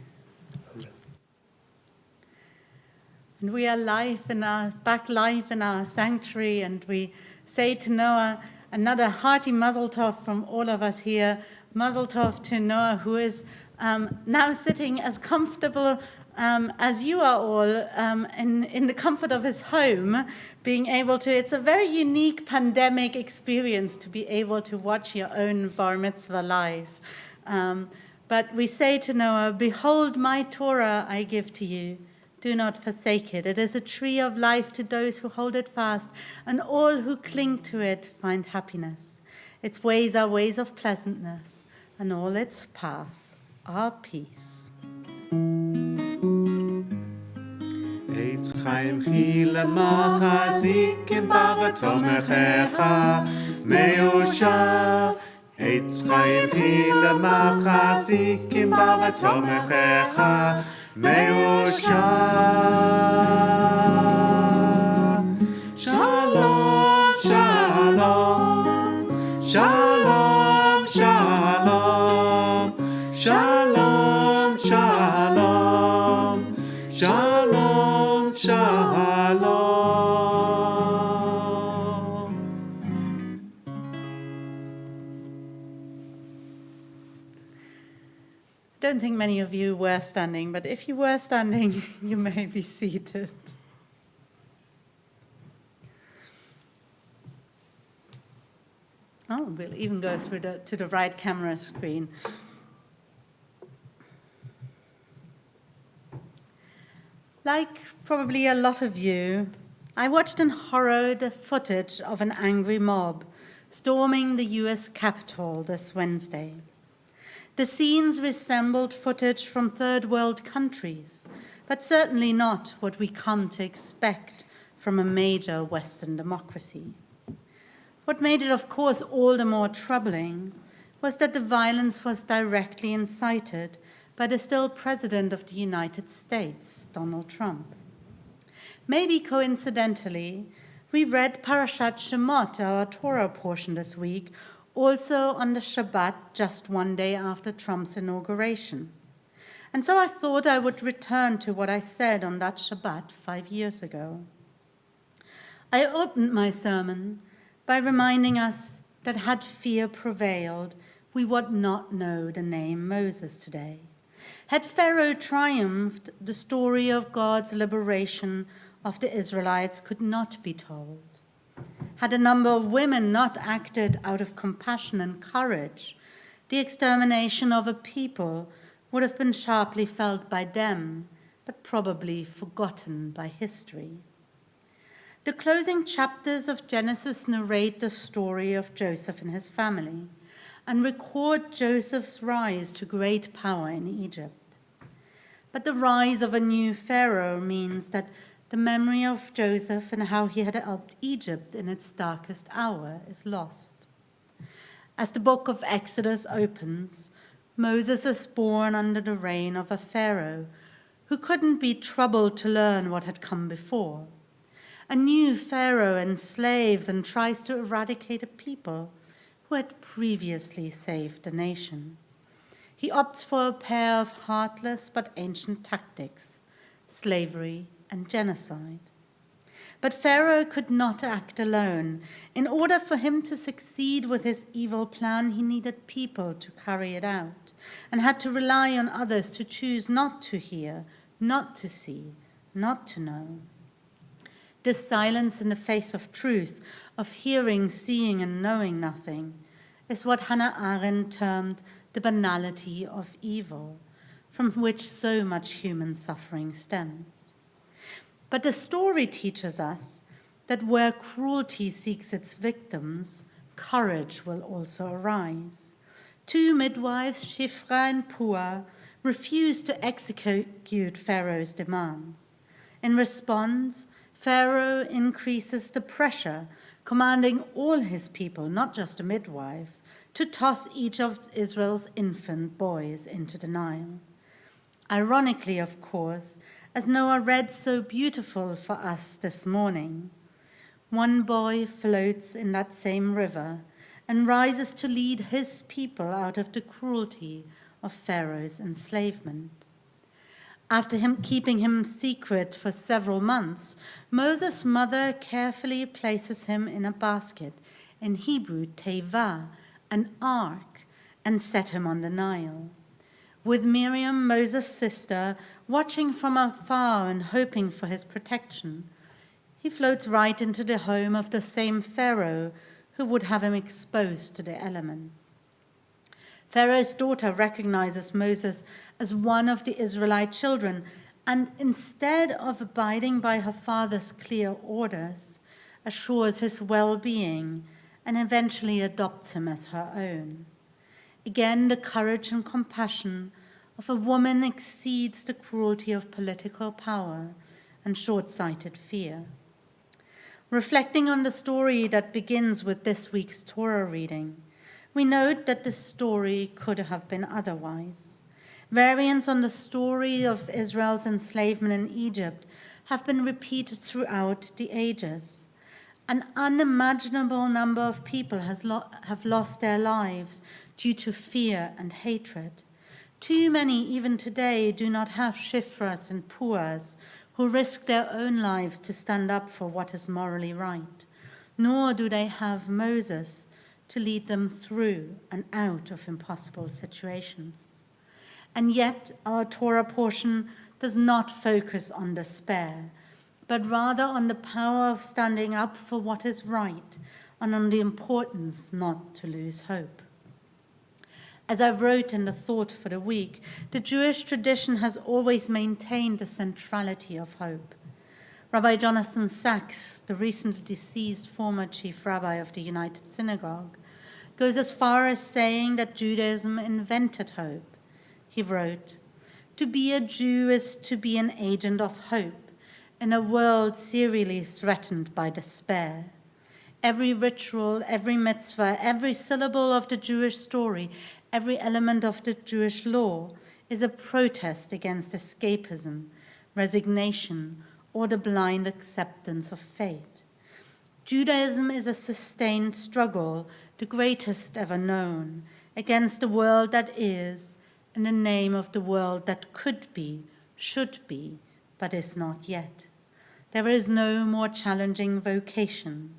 And we are back live in our sanctuary, and we say to Noah, another hearty mazel tov from all of us here. Mazel tov to Noah, who is now sitting as comfortable as you are all in the comfort of his home, being able to, it's a very unique pandemic experience to be able to watch your own bar mitzvah live. But we say to Noah, behold, my Torah I give to you. Do not forsake it. It is a tree of life to those who hold it fast, and all who cling to it find happiness. Its ways are ways of pleasantness, and all its paths are peace. Eitz chaim chile machazikim baratomech meusha. Eitz chaim chile machazikim baratomech meusha. Shalom, shalom, shalom, shalom, shalom, shalom, shalom, shalom. I don't think many of you were standing, but if you were standing, you may be seated. Oh, we'll even go through to the right camera screen. Like probably a lot of you, I watched in horror the footage of an angry mob storming the US Capitol this Wednesday. The scenes resembled footage from third world countries, but certainly not what we come to expect from a major Western democracy. What made it, of course, all the more troubling was that the violence was directly incited by the still President of the United States, Donald Trump. Maybe coincidentally, we read Parashat Shemot, our Torah portion this week, also on the Shabbat, just one day after Trump's inauguration. And so I thought I would return to what I said on that Shabbat 5 years ago. I opened my sermon by reminding us that had fear prevailed, we would not know the name Moses today. Had Pharaoh triumphed, the story of God's liberation of the Israelites could not be told. Had a number of women not acted out of compassion and courage, the extermination of a people would have been sharply felt by them, but probably forgotten by history. The closing chapters of Genesis narrate the story of Joseph and his family and record Joseph's rise to great power in Egypt. But the rise of a new Pharaoh means that the memory of Joseph and how he had helped Egypt in its darkest hour is lost. As the book of Exodus opens, Moses is born under the reign of a Pharaoh who couldn't be troubled to learn what had come before. A new Pharaoh enslaves and tries to eradicate a people who had previously saved the nation. He opts for a pair of heartless but ancient tactics, slavery and genocide. But Pharaoh could not act alone. In order for him to succeed with his evil plan, he needed people to carry it out and had to rely on others to choose not to hear, not to see, not to know. This silence in the face of truth, of hearing, seeing, and knowing nothing, is what Hannah Arendt termed the banality of evil, from which so much human suffering stems. But the story teaches us that where cruelty seeks its victims, courage will also arise. Two midwives, Shifra and Pua, refused to execute Pharaoh's demands. In response, Pharaoh increases the pressure, commanding all his people, not just the midwives, to toss each of Israel's infant boys into the Nile. Ironically, of course, as Noah read so beautiful for us this morning, one boy floats in that same river and rises to lead his people out of the cruelty of Pharaoh's enslavement. After keeping him secret for several months, Moses' mother carefully places him in a basket, in Hebrew, teva, an ark, and set him on the Nile. With Miriam, Moses' sister, watching from afar and hoping for his protection, he floats right into the home of the same Pharaoh who would have him exposed to the elements. Pharaoh's daughter recognizes Moses as one of the Israelite children and instead of abiding by her father's clear orders, assures his well-being and eventually adopts him as her own. Again, the courage and compassion of a woman exceeds the cruelty of political power and short-sighted fear. Reflecting on the story that begins with this week's Torah reading, we note that the story could have been otherwise. Variants on the story of Israel's enslavement in Egypt have been repeated throughout the ages. An unimaginable number of people have lost their lives due to fear and hatred. Too many, even today, do not have shifras and puas who risk their own lives to stand up for what is morally right, nor do they have Moses to lead them through and out of impossible situations. And yet, our Torah portion does not focus on despair, but rather on the power of standing up for what is right and on the importance not to lose hope. As I wrote in the thought for the week, the Jewish tradition has always maintained the centrality of hope. Rabbi Jonathan Sachs, the recently deceased former chief rabbi of the United Synagogue, goes as far as saying that Judaism invented hope. He wrote, "To be a Jew is to be an agent of hope in a world serially threatened by despair. Every ritual, every mitzvah, every syllable of the Jewish story, every element of the Jewish law is a protest against escapism, resignation, or the blind acceptance of fate. Judaism is a sustained struggle, the greatest ever known, against the world that is, in the name of the world that could be, should be, but is not yet. There is no more challenging vocation.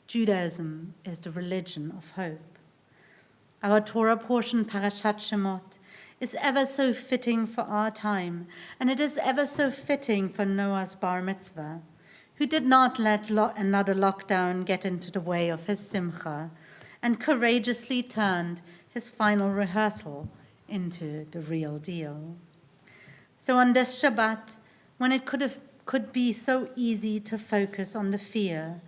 Judaism is the religion of hope." Our Torah portion, Parashat Shemot, is ever so fitting for our time, and it is ever so fitting for Noah's bar mitzvah, who did not let another lockdown get into the way of his simcha, and courageously turned his final rehearsal into the real deal. So on this Shabbat, when it could be so easy to focus on the fear,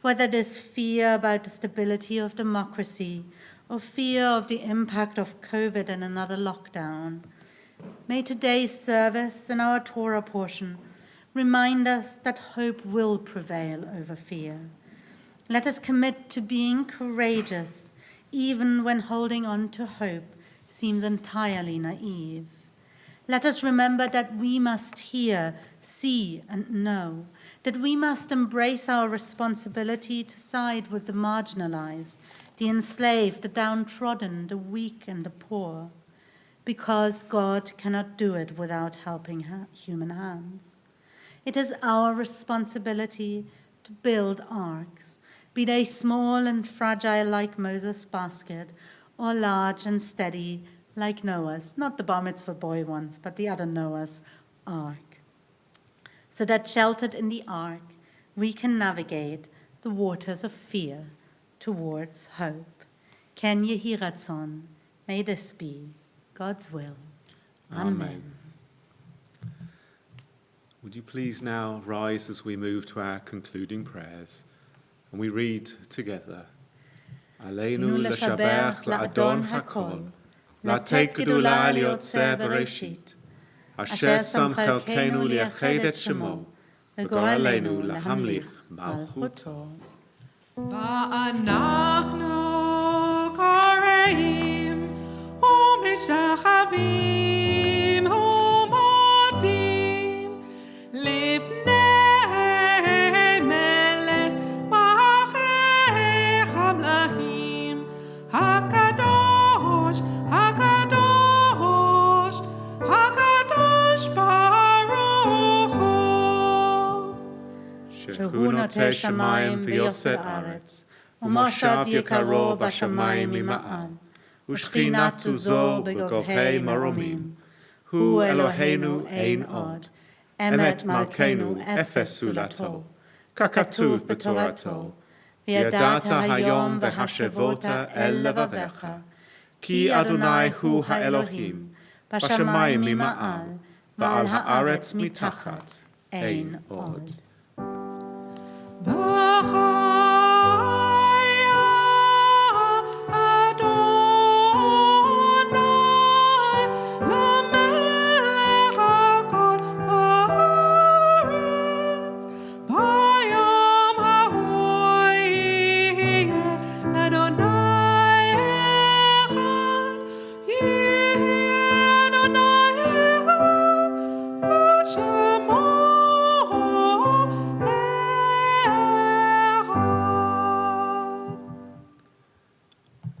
whether it is fear about the stability of democracy or fear of the impact of COVID and another lockdown, may today's service and our Torah portion remind us that hope will prevail over fear. Let us commit to being courageous, even when holding on to hope seems entirely naive. Let us remember that we must hear, see, and know, that we must embrace our responsibility to side with the marginalized, the enslaved, the downtrodden, the weak, and the poor, because God cannot do it without helping human hands. It is our responsibility to build arks, be they small and fragile like Moses' basket, or large and steady like Noah's, not the bar mitzvah boy ones, but the other Noah's ark, so that sheltered in the ark, we can navigate the waters of fear towards hope. Ken Yehi Ratzon, may this be God's will. Amen. Would you please now rise as we move to our concluding prayers, and we read together. Aleinu l'shabach la'adon hakol, la'teit gedula liyotzeh bereshit, asher sam chelkenu liyached et shemo, v'goralenu lahamlich malchuto. ואנחנו קוראים ומשחווים ומודים לפני מלך מלכי המלכים הקדוש הקדוש הקדוש ברוך הוא שהוא נוטה שמיים ויוסד ארץ, ומושב יקרו בשמיים ממעל, ושכינת עוזו בגובהי מרומים. הוא אלוהינו אין עוד, אמת מלכנו אפס זולתו, ככתוב בתורתו. וידעת היום והשבות אל לבביך, כי אדוני הוא האלוהים, בשמיים ממעל, ועל הארץ מתחת אין עוד.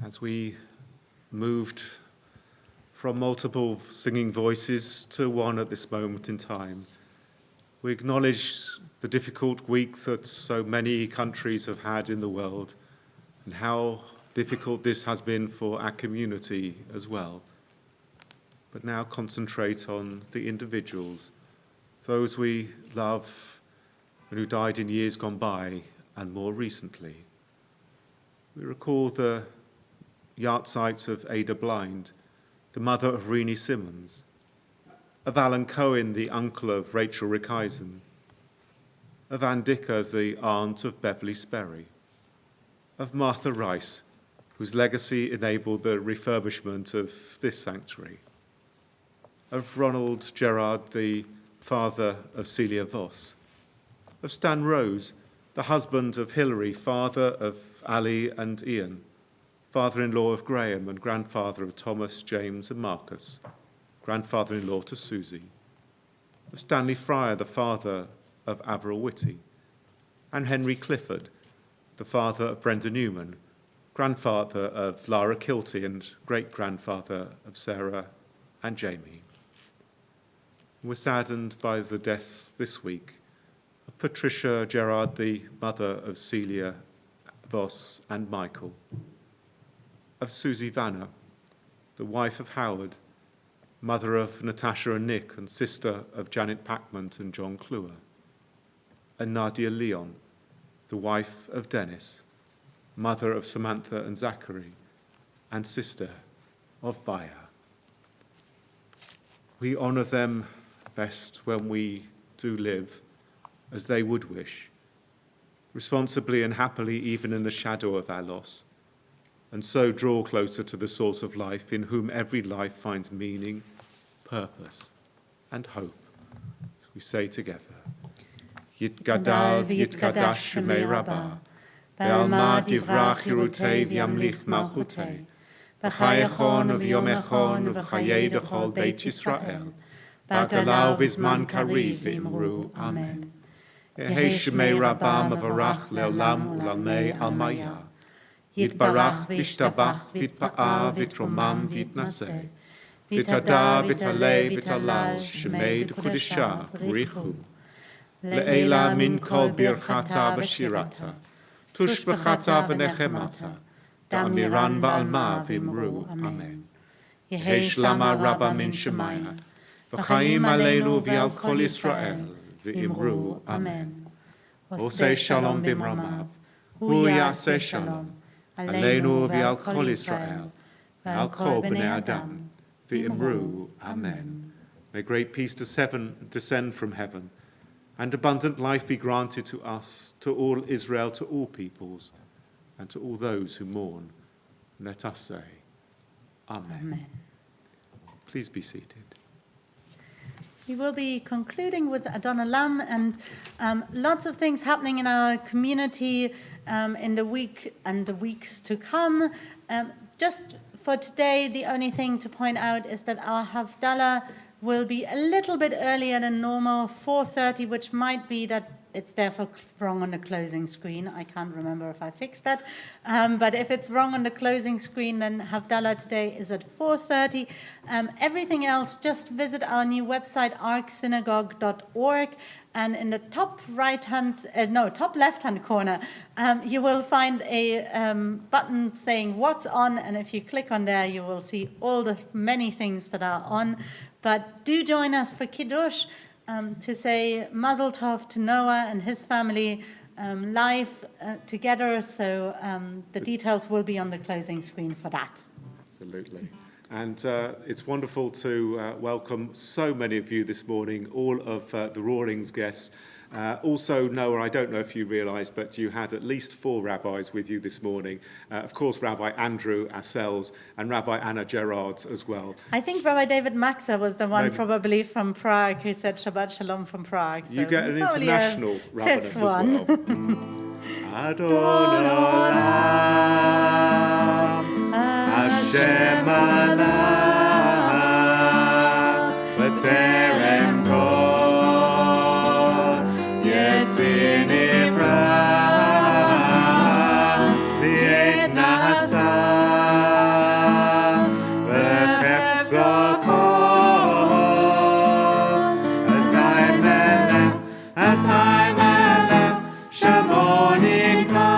As we moved from multiple singing voices to one at this moment in time, we acknowledge the difficult week that so many countries have had in the world and how difficult this has been for our community as well. But now concentrate on the individuals, those we love and who died in years gone by and more recently. We recall the yahrzeits of Ada Blind, the mother of Renee Simmons, of Alan Cohen, the uncle of Rachel Rickeisen, of Ann Dicker, the aunt of Beverly Sperry, of Martha Rice, whose legacy enabled the refurbishment of this sanctuary, of Ronald Gerard, the father of Celia Voss, of Stan Rose, the husband of Hilary, father of Ali and Ian, father-in-law of Graham and grandfather of Thomas, James and Marcus, grandfather-in-law to Susie, of Stanley Fryer, the father of Avril Whitty, and Henry Clifford, the father of Brenda Newman, grandfather of Lara Kilty and great-grandfather of Sarah and Jamie. We're saddened by the deaths this week of Patricia Gerard, the mother of Celia Voss and Michael, of Susie Vanner, the wife of Howard, mother of Natasha and Nick and sister of Janet Packman and John Kluwer, and Nadia Leon, the wife of Dennis, mother of Samantha and Zachary, and sister of Baya. We honour them best when we do live as they would wish, responsibly and happily even in the shadow of our loss, and so draw closer to the source of life in whom every life finds meaning, purpose, and hope. We say together, Yitgadal v'yitgadash shemei Rabbah, ve'alma divrach yirutei v'yamlich malchutei, v'chayechon v'yomechon v'chayei dechol Beit Yisrael, v'agalau v'zman kariv v'imru, Amen. Yehei shemei Rabbah mavarach le'olam u'lalmei almaya, Yitbarach v'ishtabach v'itpa'a v'tromam v'itnaseh, v'tada v'talei v'talal shemei d'kudisha v'richu, le'ela min kol birchata v'shirata, tushbechata v'nechemata, da'amiran ba'alma v'imru, Amen. Yehei shlama rabba min shemaya, v'chaim aleinu v'al kol Yisrael, v'imru, Amen. Osei shalom b'mramav, hu ya'aseh shalom, Aleinu v'al kol Yisrael, v'al kol b'nei Adam, v'imru, Amen. May great peace descend from heaven, and abundant life be granted to us, to all Israel, to all peoples, and to all those who mourn. Let us say, Amen. Amen. Please be seated. We will be concluding with Adon Olam, and lots of things happening in our community in the week and the weeks to come. Just for today, the only thing to point out is that our Havdalah will be a little bit earlier than normal, 4:30, which might be that it's therefore wrong on the closing screen. I can't remember if I fixed that. But if it's wrong on the closing screen, then Havdalah today is at 4:30. Everything else, just visit our new website, arcsynagogue.org. And in the top left-hand corner, you will find a button saying what's on. And if you click on there, you will see all the many things that are on. But do join us for Kiddush to say Mazel Tov to Noah and his family live together. So the details will be on the closing screen for that. Absolutely. And it's wonderful to welcome so many of you this morning, all of the Rawlings guests. Also, Noah, I don't know if you realised, but you had at least 4 rabbis with you this morning. Of course, Rabbi Andrew Assels and Rabbi Anna Gerards as well. I think Rabbi David Maxa was the one probably from Prague who said Shabbat Shalom from Prague. So you get an international rabbinate as well. Adon Olam, Hashem Alam, V'terem kol, Yetzin Ivra, V'yet Nasa, V'chefzo kol, Azai Melech, Shamonik Ba,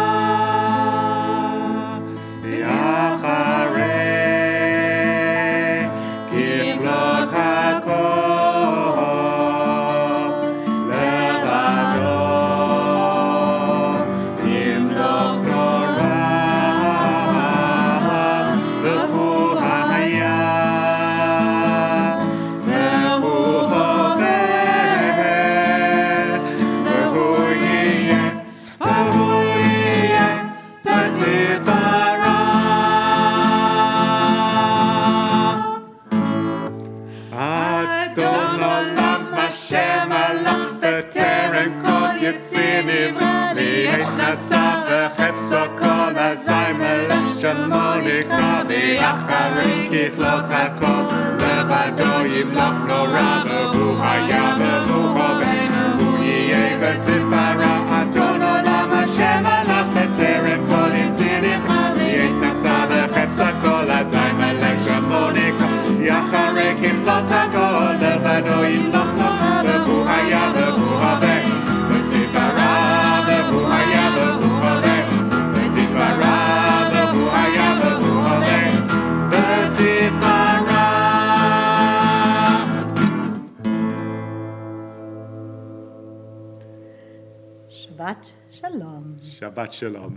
V'acharei Kiflot HaKol, Levado, Yimloch Torah, V'hu Hayah, V'hu Hoveh, V'hu Yiyeh, B'tifarah. Adon Olam, Hashem Alach, B'terem kol Yetzin Ivra, Li'et Nasa, V'chefzo kol Azai Melech, Shamonika, V'acharei Kiflot HaKol, Levado Yimloch Nora, V'hu Hayah, V'hu Hoveh, V'hu Yiyeh, B'tifarah. Adon Olam, Hashem Alach, B'terem kol Yetzin Ivra, Li'et Nasa, V'chefzo kol Azai Melech, Shamonika, V'acharei Kiflot HaKol, Levado Yimloch Nora, V'hu Hayah, V'hu Hoveh, B'tifarah, V'hu Hayah, V'hu Hoveh, B'tifarah, V'hu Hayah, V'hu Hoveh, B'tifarah. Shabbat Shalom. Shabbat Shalom.